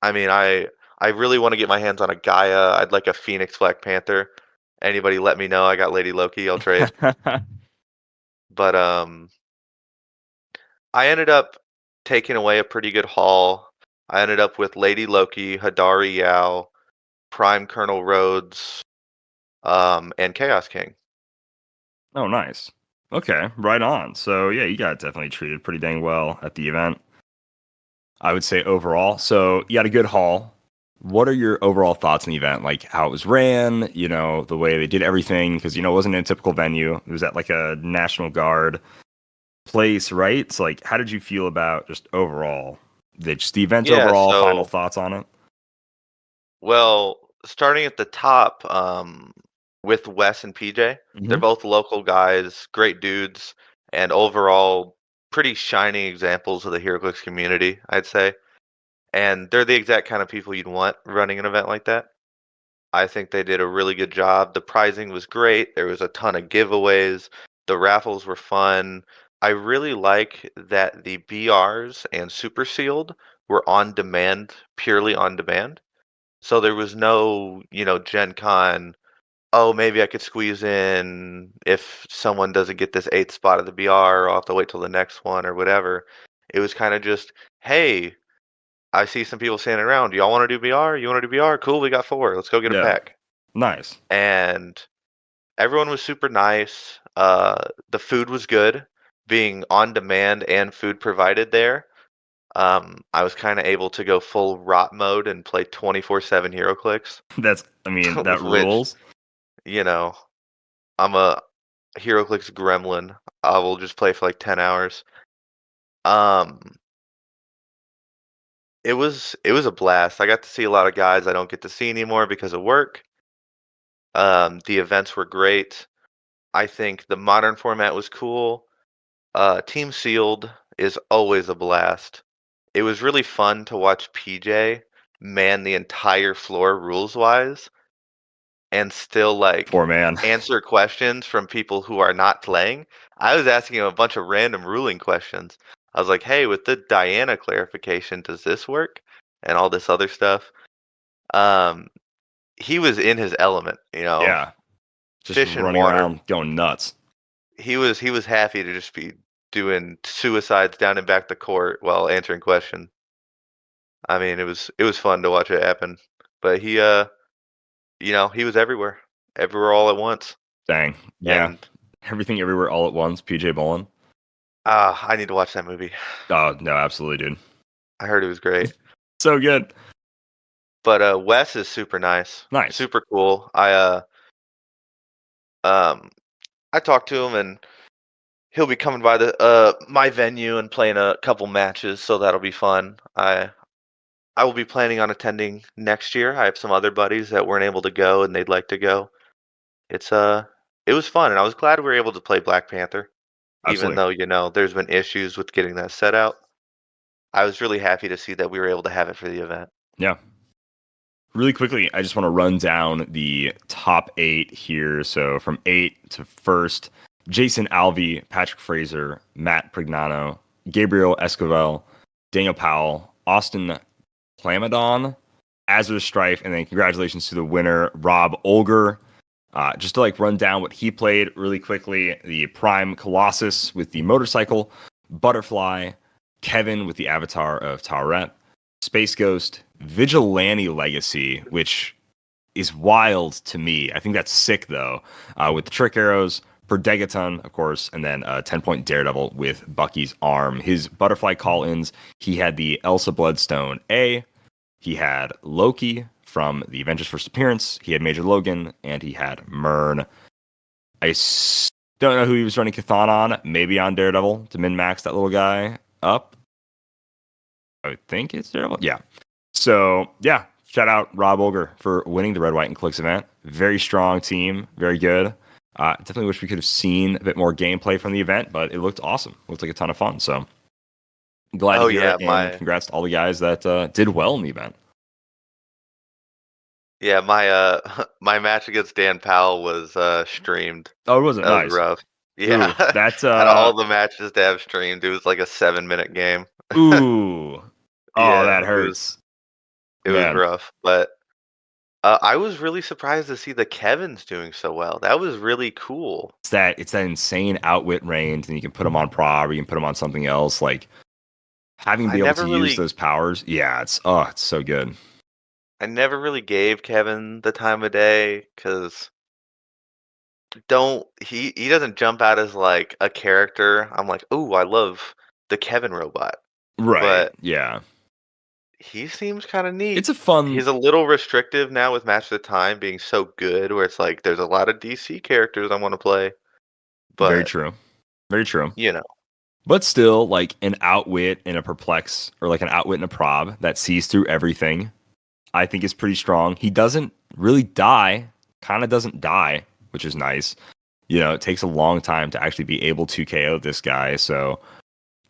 I mean, I really want to get my hands on a Gaia. I'd like a Phoenix Black Panther. Anybody let me know. I got Lady Loki. I'll trade. But I ended up taking away a pretty good haul. I ended up with Lady Loki, Hadari Yao, Prime Colonel Rhodes, and Chaos King. Oh, nice. Okay. Right on. So, yeah, you got definitely treated pretty dang well at the event, I would say overall. So, you had a good haul. What are your overall thoughts on the event? Like how it was ran, the way they did everything? Because, it wasn't in a typical venue. It was at like a National Guard place, right? So, like, how did you feel about just overall, the event Yeah, overall, final so thoughts on it? well, starting at the top, with Wes and PJ, they're Hmm. both local guys, great dudes, and overall pretty shining examples of the Heroclix community, I'd say. And they're the exact kind of people you'd want running an event like that. I think they did a really good job. The pricing was great. There was a ton of giveaways. The raffles were fun. I really like that the BRs and Super Sealed were on demand, purely on demand. So there was no, Gen Con, oh, maybe I could squeeze in if someone doesn't get this eighth spot of the BR, I'll have to wait till the next one or whatever. It was kind of just, hey, I see some people standing around. Do y'all want to do BR? You want to do BR? Cool, we got 4. Let's go get a Yeah. pack. Nice. And everyone was super nice. The food was good, being on demand and food provided there. I was kind of able to go full rot mode and play 24/7 HeroClix, That which, rules. you know, I'm a HeroClix gremlin. I will just play for like 10 hours. Um, it was a blast. I got to see a lot of guys I don't get to see anymore because of work. The events were great. I think the modern format was cool. Team Sealed is always a blast. It was really fun to watch PJ man the entire floor rules wise and still like Poor man. answer questions from people who are not playing. I was asking him a bunch of random ruling questions. I was like, "Hey, with the Diana clarification, does this work?" And all this other stuff. Um, he was in his element, Yeah, just fish and running water. around going nuts. He was happy to just be doing suicides down and back the court while answering questions. I mean, it was fun to watch it happen. But he was everywhere all at once. Dang. Yeah. And Everything Everywhere All at Once, PJ Bolin. I need to watch that movie. Oh, no, absolutely, dude. I heard it was great. So good. But Wes is super nice, Nice. super cool. I talked to him and he'll be coming by the my venue and playing a couple matches, so that'll be fun. I will be planning on attending next year. I have some other buddies that weren't able to go and they'd like to go. It's it was fun and I was glad we were able to play Black Panther, even Absolutely. though there's been issues with getting that set out. I was really happy to see that we were able to have it for the event. Yeah. Really quickly, I just want to run down the top 8 here. So from 8 to first, Jason Alvey, Patrick Fraser, Matt Prignano, Gabriel Escovel, Daniel Powell, Austin Plamadon, Azure Strife, and then congratulations to the winner, Rob Olger. Just to run down what he played really quickly, the Prime Colossus with the motorcycle, Butterfly, Kevin with the avatar of Tauret, Space Ghost, Vigilante Legacy, which is wild to me. I think that's sick, though, with the Trick Arrows, Perdegaton, of course, and then 10-point Daredevil with Bucky's arm. His Butterfly call-ins, he had the Elsa Bloodstone A, he had Loki from the Avengers First Appearance, he had Major Logan, and he had Myrn. Don't know who he was running Chthon on, maybe on Daredevil to min-max that little guy up. I would think it's Daredevil. Yeah. So, yeah, shout out Rob Olger for winning the Red, White, and Clix event. Very strong team. Very good. Definitely wish we could have seen a bit more gameplay from the event, but it looked awesome. Looked like a ton of fun. So, glad to hear it, and congrats to all the guys that did well in the event. Yeah, my my match against Dan Powell was streamed. Oh, it wasn't That nice. was rough. Yeah, Ooh, that's out of all the matches to have streamed, it was like a 7-minute game. ooh. Oh, Yeah, that hurts. It was Man. rough, but I was really surprised to see the Kevin's doing so well. That was really cool. It's that insane outwit range, and you can put them on prob, or you can put them on something else. Like having to be able to use those powers. Yeah, it's so good. I never really gave Kevin the time of day because he doesn't jump out as like a character. I'm like, oh, I love the Kevin robot. Right. But yeah. He seems kind of neat. It's a fun. He's a little restrictive now with Match of the Time being so good, where it's like there's a lot of DC characters I want to play. But very true. Very true. But still, like an outwit and a perplex, or like an outwit and a prob that sees through everything, I think is pretty strong. He doesn't really die, kind of doesn't die, which is nice. It takes a long time to actually be able to KO this guy, so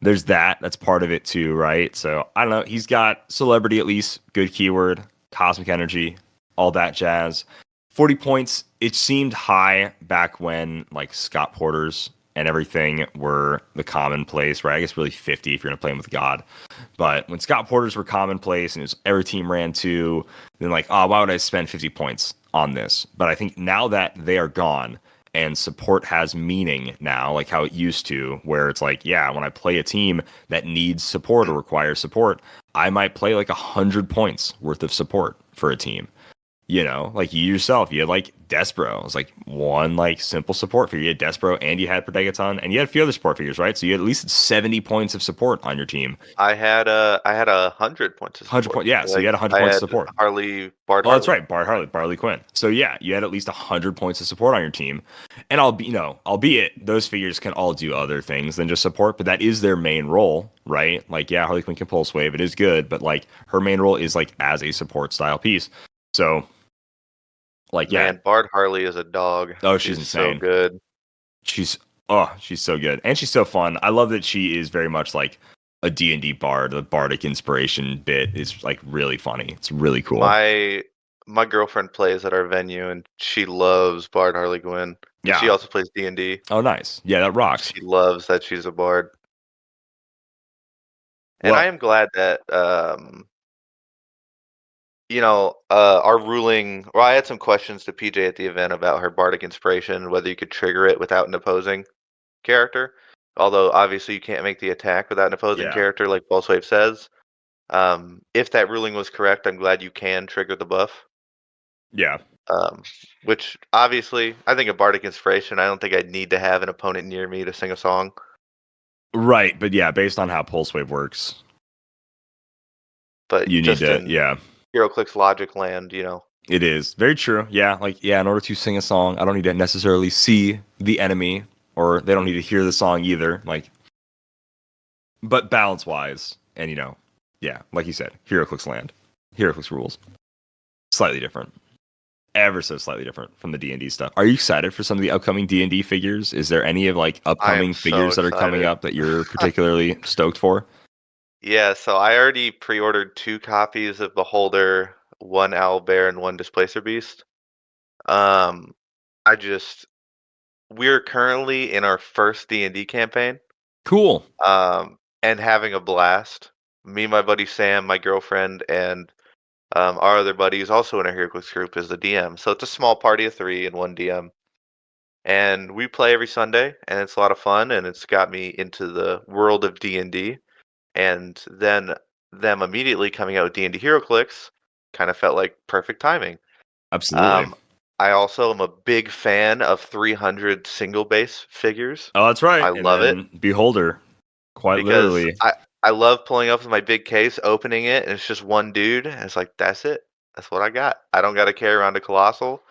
there's that. That's part of it too, right? So I don't know. He's got celebrity, at least, good keyword, cosmic energy, all that jazz. 40 points. It seemed high back when like Scott Porter's and everything were the commonplace, right? I guess really 50 if you're going to play him with God. But when Scott Porter's were commonplace and it was every team ran 2, then like, why would I spend 50 points on this? But I think now that they are gone and support has meaning now, like how it used to, where it's like, yeah, when I play a team that needs support or requires support, I might play like 100 points worth of support for a team. You know, like you yourself, you had like Despero. It was like one like simple support figure. You had Despero and you had Prodegaton and you had a few other support figures, right? So you had at least 70 points of support on your team. I had 100 points of 100 support. points, yeah. So you Like had 100 I points of had support. Bard Oh, that's Harley. right, Barley Quinn. So yeah, you had at least 100 points of support on your team, and albeit those figures can all do other things than just support, but that is their main role, right? Like, yeah, Harley Quinn can pulse wave, it is good, but like her main role is like as a support style piece. So, like, yeah, Man, Bard Harley is a dog. oh, she's So insane. good. She's she's so good, and she's so fun. I love that she is very much like a D&D bard. The bardic inspiration bit is like really funny. It's really cool. My girlfriend plays at our venue, and she loves Bard Harley Quinn. Yeah. She also plays D&D. Oh, nice. Yeah, that rocks. She loves that she's a bard. And Well, I am glad that our ruling. Well, I had some questions to PJ at the event about her bardic inspiration, whether you could trigger it without an opposing character. Although obviously you can't make the attack without an opposing Yeah. character, like Pulse Wave says. If that ruling was correct, I'm glad you can trigger the buff. yeah. Which obviously, I think a bardic inspiration. I don't think I'd need to have an opponent near me to sing a song. Right, but yeah, based on how pulse wave works, But you need just to, in yeah, Heroclix logic land, it is very true. Yeah, like, yeah, in order to sing a song, I don't need to necessarily see the enemy, or they don't need to hear the song either. Like, but balance wise, and yeah, like you said, HeroClix land, HeroClix rules, slightly different, ever so slightly different from the D&D stuff. Are you excited for some of the upcoming D&D figures? Is there any of like upcoming so figures that are coming excited. up that you're particularly stoked for? Yeah, so I already pre-ordered 2 copies of Beholder, 1 Owlbear, and 1 Displacer Beast. Um, we're currently in our first D&D campaign, Cool. and having a blast. Me, my buddy Sam, my girlfriend, and our other buddy who's also in our HeroClix group is the DM. So it's a small party of 3 and 1 DM. And we play every Sunday, and it's a lot of fun, and it's got me into the world of D&D. And then them immediately coming out with D&D HeroClix kind of felt like perfect timing. Absolutely. I also am a big fan of 300 single base figures. Oh, that's right. I And love it then Beholder, quite because literally. I love pulling up with my big case, opening it, and it's just one dude. And it's like, that's it. That's what I got. I don't got to carry around a Colossal.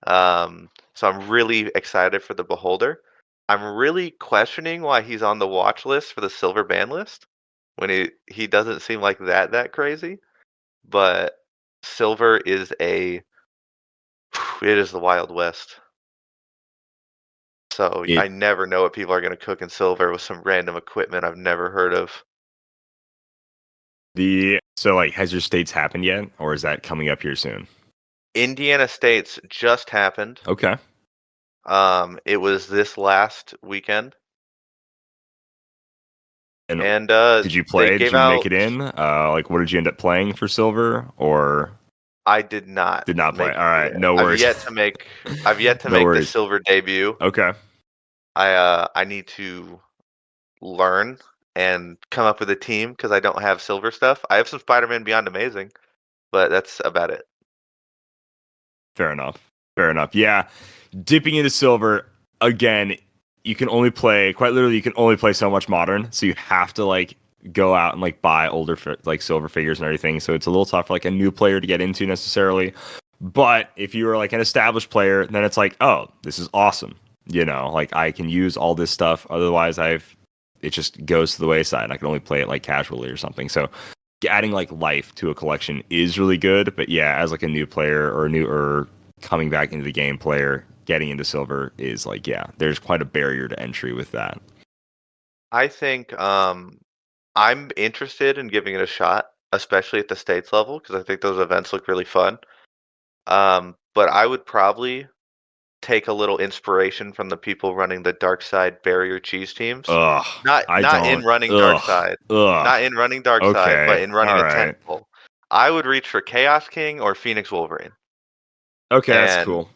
So I'm really excited for the Beholder. I'm really questioning why he's on the watch list for the silver ban list when he doesn't seem like that crazy. But silver is it is the Wild West. So It I never know what people are going to cook in silver with some random equipment I've never heard of. so like has your states happened yet, or is that coming up here soon? Indiana States just happened. Okay. It was this last weekend. And did you They play? Did gave you make out. it in? Like what did you end up playing for silver, or I did not did not play? make All right, it. no worries. I've yet to No make the worries. silver debut. Okay. I need to learn and come up with a team because I don't have silver stuff. I have some Spider-Man Beyond Amazing, but that's about it. Fair enough. Fair enough. Yeah. Dipping into silver again, you can only play so much modern. So you have to like go out and like buy older like silver figures and everything. So it's a little tough for like a new player to get into necessarily. But if you are like an established player, then it's like, oh, this is awesome. Like I can use all this stuff. Otherwise it just goes to the wayside. I can only play it like casually or something. So adding like life to a collection is really good, but yeah, as like a new player or coming back into the game player, getting into silver is like, yeah, there's quite a barrier to entry with that. I think I'm interested in giving it a shot, especially at the states level, because I think those events look really fun. But I would probably take a little inspiration from the people running the Dark Side Barrier Cheese teams. Ugh, I Not in don't. running Dark Ugh, Side, ugh. not in running Dark Side, but Okay, in running all a right. tentpole. I would reach for Chaos King or Phoenix Wolverine, Okay, that's and cool.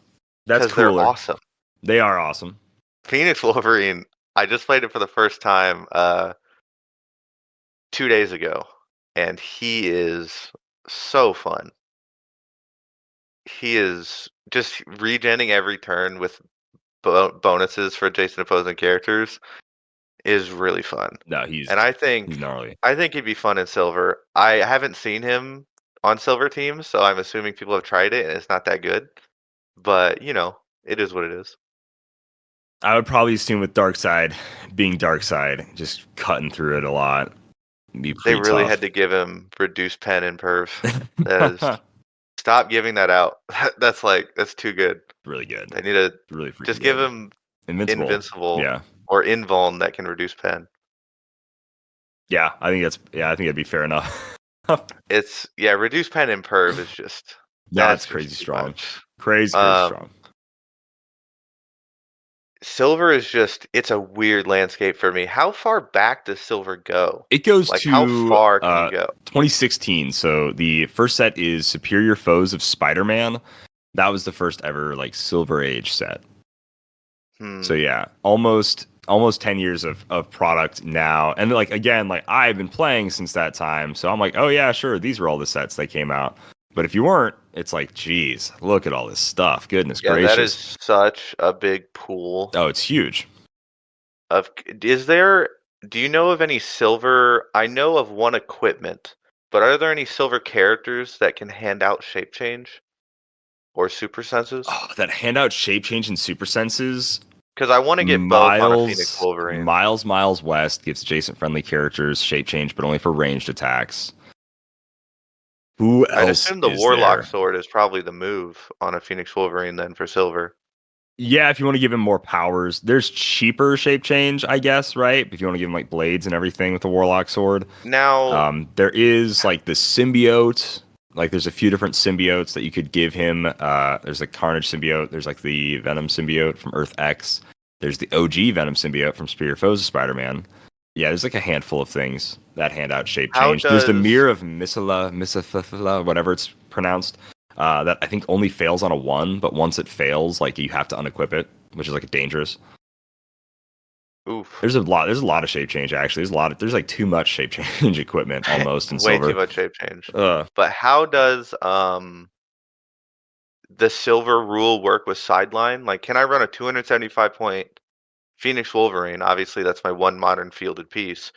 That's because they're cooler. awesome. They are awesome. Phoenix Wolverine, I just played it for the first time 2 days ago, and he is so fun. he is just regenning every turn with bonuses for adjacent opposing characters is really fun. No, And I he's gnarly. think he'd be fun in silver. I haven't seen him on silver teams, so I'm assuming people have tried it and it's not that good. But it is what it is. I would probably assume with Darkseid being Darkseid, just cutting through it a lot. Be They pretty really tough. had to give him reduced pen and perv. That is, stop giving that out. That's too good. really good. They need to Really freaking just give good. him Invincible. Yeah. or invuln that can reduce pen. Yeah, I think that'd be fair enough. It's reduced pen and perv is just That's crazy strong. Much. Crazy strong. Silver is it's a weird landscape for me. How far back does silver go? It goes to how far can you go? 2016. So the first set is Superior Foes of Spider-Man. That was the first ever Silver Age set. So yeah, almost 10 years of product now. And again, I've been playing since that time. So I'm oh yeah, sure, these were all the sets that came out. But if you weren't, it's geez, look at all this stuff. Goodness gracious. That is such a big pool. Oh, it's huge. Do you know of any silver? I know of one equipment, but are there any silver characters that can hand out shape change or super senses? Oh, that hand out shape change and super senses. Because I want to get both on a Phoenix Wolverine. Miles West gives adjacent friendly characters shape change, but only for ranged attacks. Who else? I'd assume the Warlock Sword is probably the move on a Phoenix Wolverine then for silver. Yeah, if you want to give him more powers. There's cheaper shape change, I guess, right? If you want to give him blades and everything with the Warlock Sword. Now, there is the symbiote. There's a few different symbiotes that you could give him. There's a Carnage symbiote. There's the Venom symbiote from Earth X. There's the OG Venom symbiote from Superior Foes of Spider-Man. Yeah, there's a handful of things that hand out shape change. There's the Mirror of Misafala, whatever it's pronounced, that I think only fails on a 1, but once it fails, you have to unequip it, which is dangerous. Oof. There's a lot of shape change actually. There's too much shape change equipment almost in Way silver. too much shape change. But how does the silver rule work with sideline? Can I run a 275 point Phoenix Wolverine? Obviously, that's my one modern fielded piece.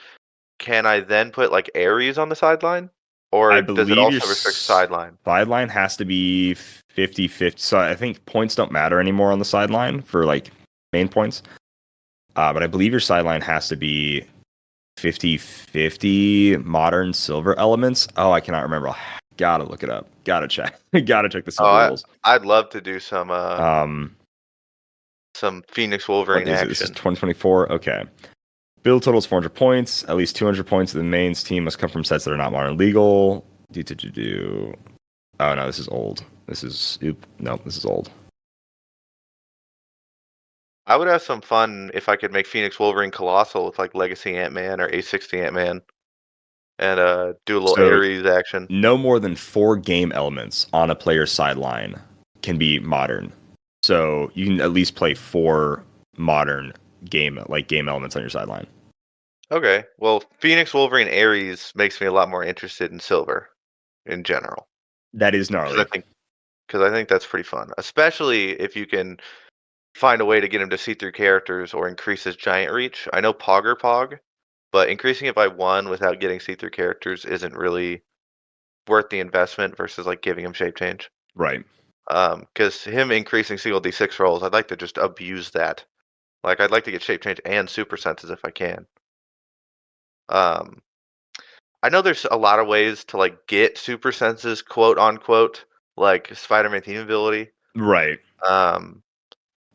Can I then put Ares on the sideline? Or does it also restrict sideline? Sideline has to be 50-50. So I think points don't matter anymore on the sideline for main points. But I believe your sideline has to be 50-50 modern silver elements. Oh, I cannot remember. Gotta look it up. Gotta check. Gotta check the silver rules. I'd love to do some Phoenix Wolverine action. This is 2024. Okay. Build total is 400 points. At least 200 points of the mains team must come from sets that are not modern legal. Oh no, this is old. This is old. I would have some fun if I could make Phoenix Wolverine Colossal with Legacy Ant-Man or A60 Ant-Man and do a little Ares action. No more than 4 game elements on a player's sideline can be modern. So you can at least play 4 modern game elements on your sideline. Okay. Well, Phoenix Wolverine Ares makes me a lot more interested in silver in general. That is gnarly. Because I think that's pretty fun, especially if you can find a way to get him to see through characters or increase his giant reach. I know Pog, but increasing it by 1 without getting see through characters isn't really worth the investment versus giving him shape change. Right. Because him increasing single D6 rolls, I'd like to just abuse that. I'd like to get shape change and super senses if I can. I know there's a lot of ways to get super senses, quote unquote, Spider-Man team ability. Right.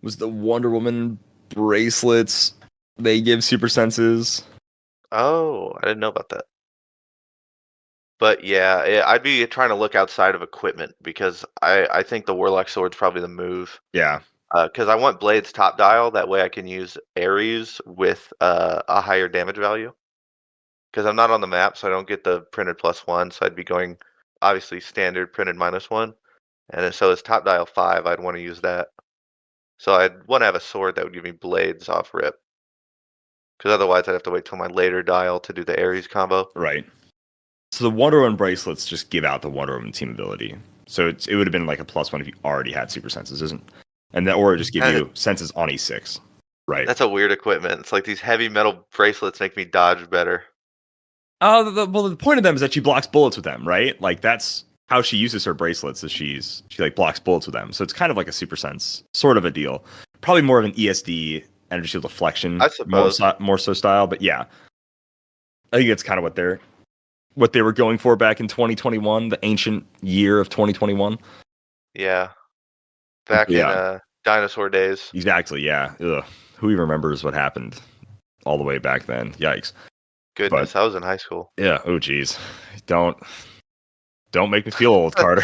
Was the Wonder Woman bracelets they give super senses? Oh, I didn't know about that. But yeah, I'd be trying to look outside of equipment because I think the Warlock Sword's probably the move. Yeah. Because I want Blade's top dial. That way I can use Ares with a higher damage value. Because I'm not on the map, so I don't get the printed +1. So I'd be going, obviously, standard printed -1. And so as top dial 5, I'd want to use that. So I'd want to have a sword that would give me blades off rip. Because otherwise I'd have to wait till my later dial to do the Ares combo. Right. So the Wonder Woman bracelets just give out the Wonder Woman team ability. So it would have been like a +1 if you already had super senses, isn't? And that, or just give you senses on E6. Right. That's a weird equipment. It's like these heavy metal bracelets make me dodge better. Well, the point of them is that she blocks bullets with them, right? Like that's how she uses her bracelets. Is she like blocks bullets with them. So it's kind of like a super sense sort of a deal. Probably more of an ESD energy shield deflection, I suppose. more so style. But yeah, I think it's kind of what they were going for back in 2021, the ancient year of 2021. Yeah. Back in dinosaur days. Exactly, yeah. Ugh. Who even remembers what happened all the way back then? Yikes. Goodness, I was in high school. Yeah, oh geez. Don't make me feel old, Carter.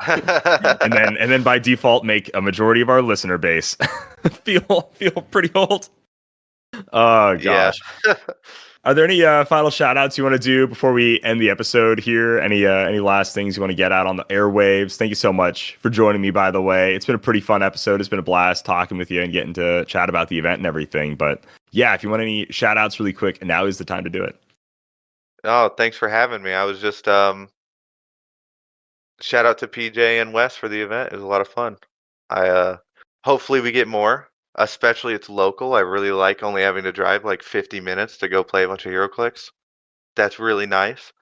and then by default make a majority of our listener base feel pretty old. Oh gosh. Yeah. Are there any final shout outs you want to do before we end the episode here? Any last things you want to get out on the airwaves? Thank you so much for joining me, by the way. It's been a pretty fun episode. It's been a blast talking with you and getting to chat about the event and everything. But yeah, if you want any shout outs really quick, now is the time to do it. Oh, thanks for having me. I was just shout out to PJ and Wes for the event. It was a lot of fun. Hopefully we get more. Especially it's local. I really like only having to drive like 50 minutes to go play a bunch of Heroclix. That's really nice.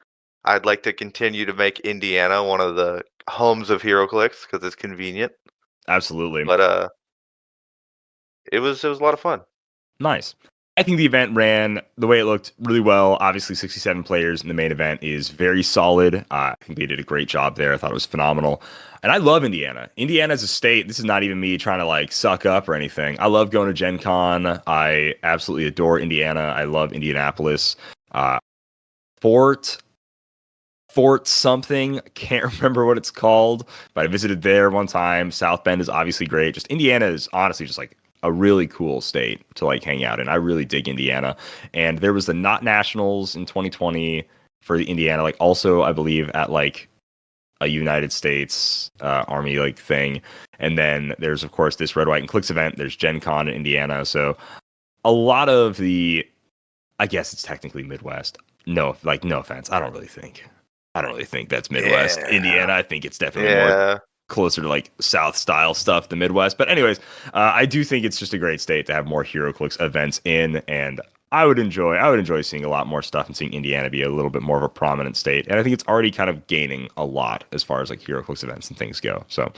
I'd like to continue to make Indiana one of the homes of Heroclix because it's convenient. Absolutely. But it was a lot of fun. Nice. I think the event ran the way it looked really well. Obviously, 67 players in the main event is very solid. I think they did a great job there. I thought it was phenomenal. And I love Indiana. Indiana as a state, this is not even me trying to like suck up or anything. I love going to Gen Con. I absolutely adore Indiana. I love Indianapolis. Fort something, can't remember what it's called, but I visited there one time. South Bend is obviously great. Just Indiana is honestly just like a really cool state to like hang out in. I really dig Indiana. And there was the Not Nationals in 2020 for the Indiana, like also I believe at like a United States Army like thing. And then there's of course this Red, White, and Clix event. There's Gen Con in Indiana. So a lot of the, I guess it's technically Midwest. No offense. I don't really think that's Midwest. Yeah. Indiana, I think it's definitely more closer to like South style stuff, the Midwest. But anyways, I do think it's just a great state to have more Heroclix events in, and I would enjoy seeing a lot more stuff and seeing Indiana be a little bit more of a prominent state. And I think it's already kind of gaining a lot as far as like Heroclix events and things go. So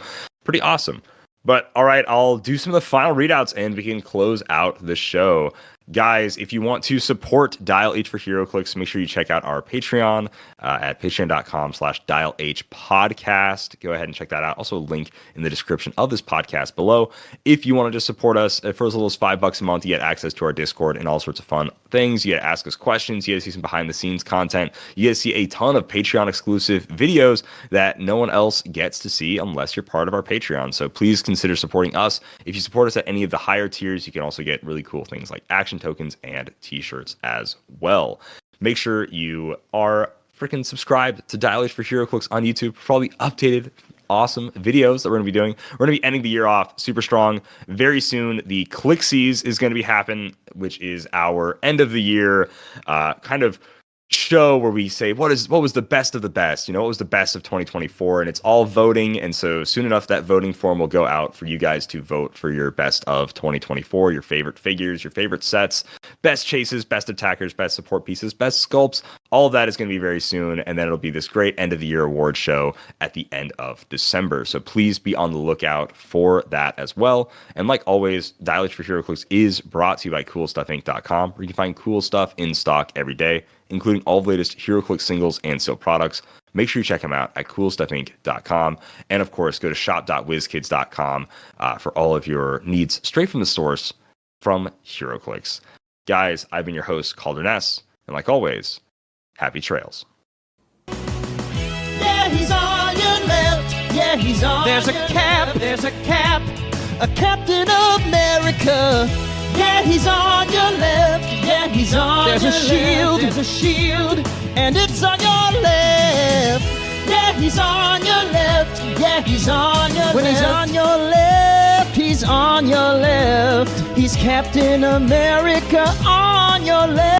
pretty awesome. But all right, I'll do some of the final readouts and we can close out the show. Guys, if you want to support Dial H for Heroclix, make sure you check out our Patreon at patreon.com/dialhpodcast. Go ahead and check that out. Also, a link in the description of this podcast below. If you want to just support us for as little as $5 a month, you get access to our Discord and all sorts of fun things. You get to ask us questions. You get to see some behind the scenes content. You get to see a ton of Patreon exclusive videos that no one else gets to see unless you're part of our Patreon. So please consider supporting us. If you support us at any of the higher tiers, you can also get really cool things like action tokens and t-shirts as well. Make sure you are freaking subscribed to Dial H for Heroclix on YouTube for all the updated awesome videos that we're going to be doing. We're going to be ending the year off super strong. Very soon, the Clixies is going to be happening, which is our end of the year kind of show where we say what was the best of the best, what was the best of 2024, and it's all voting. And so soon enough that voting form will go out for you guys to vote for your best of 2024, your favorite figures, your favorite sets, best chases, best attackers, best support pieces, best sculpts. All of that is going to be very soon, and then it'll be this great end of the year award show at the end of December. So please be on the lookout for that as well. And like always, Dial H for Heroclix is brought to you by CoolStuffInc.com, where you can find cool stuff in stock every day, including all the latest Heroclix singles and seal products. Make sure you check them out at CoolStuffInc.com. And of course, go to shop.whizkids.com for all of your needs straight from the source from Heroclix. Guys, I've been your host, Calder and Ian, and like always, happy trails. Yeah, he's on your left. Yeah, he's on There's a your cap, left. there's a cap. A Captain America. Yeah, he's on your left. Yeah, he's on There's your a shield, left. there's a shield. And it's on your left. Yeah, he's on your left. Yeah, he's on your When left. he's on your left, he's on your left. He's Captain America on your left.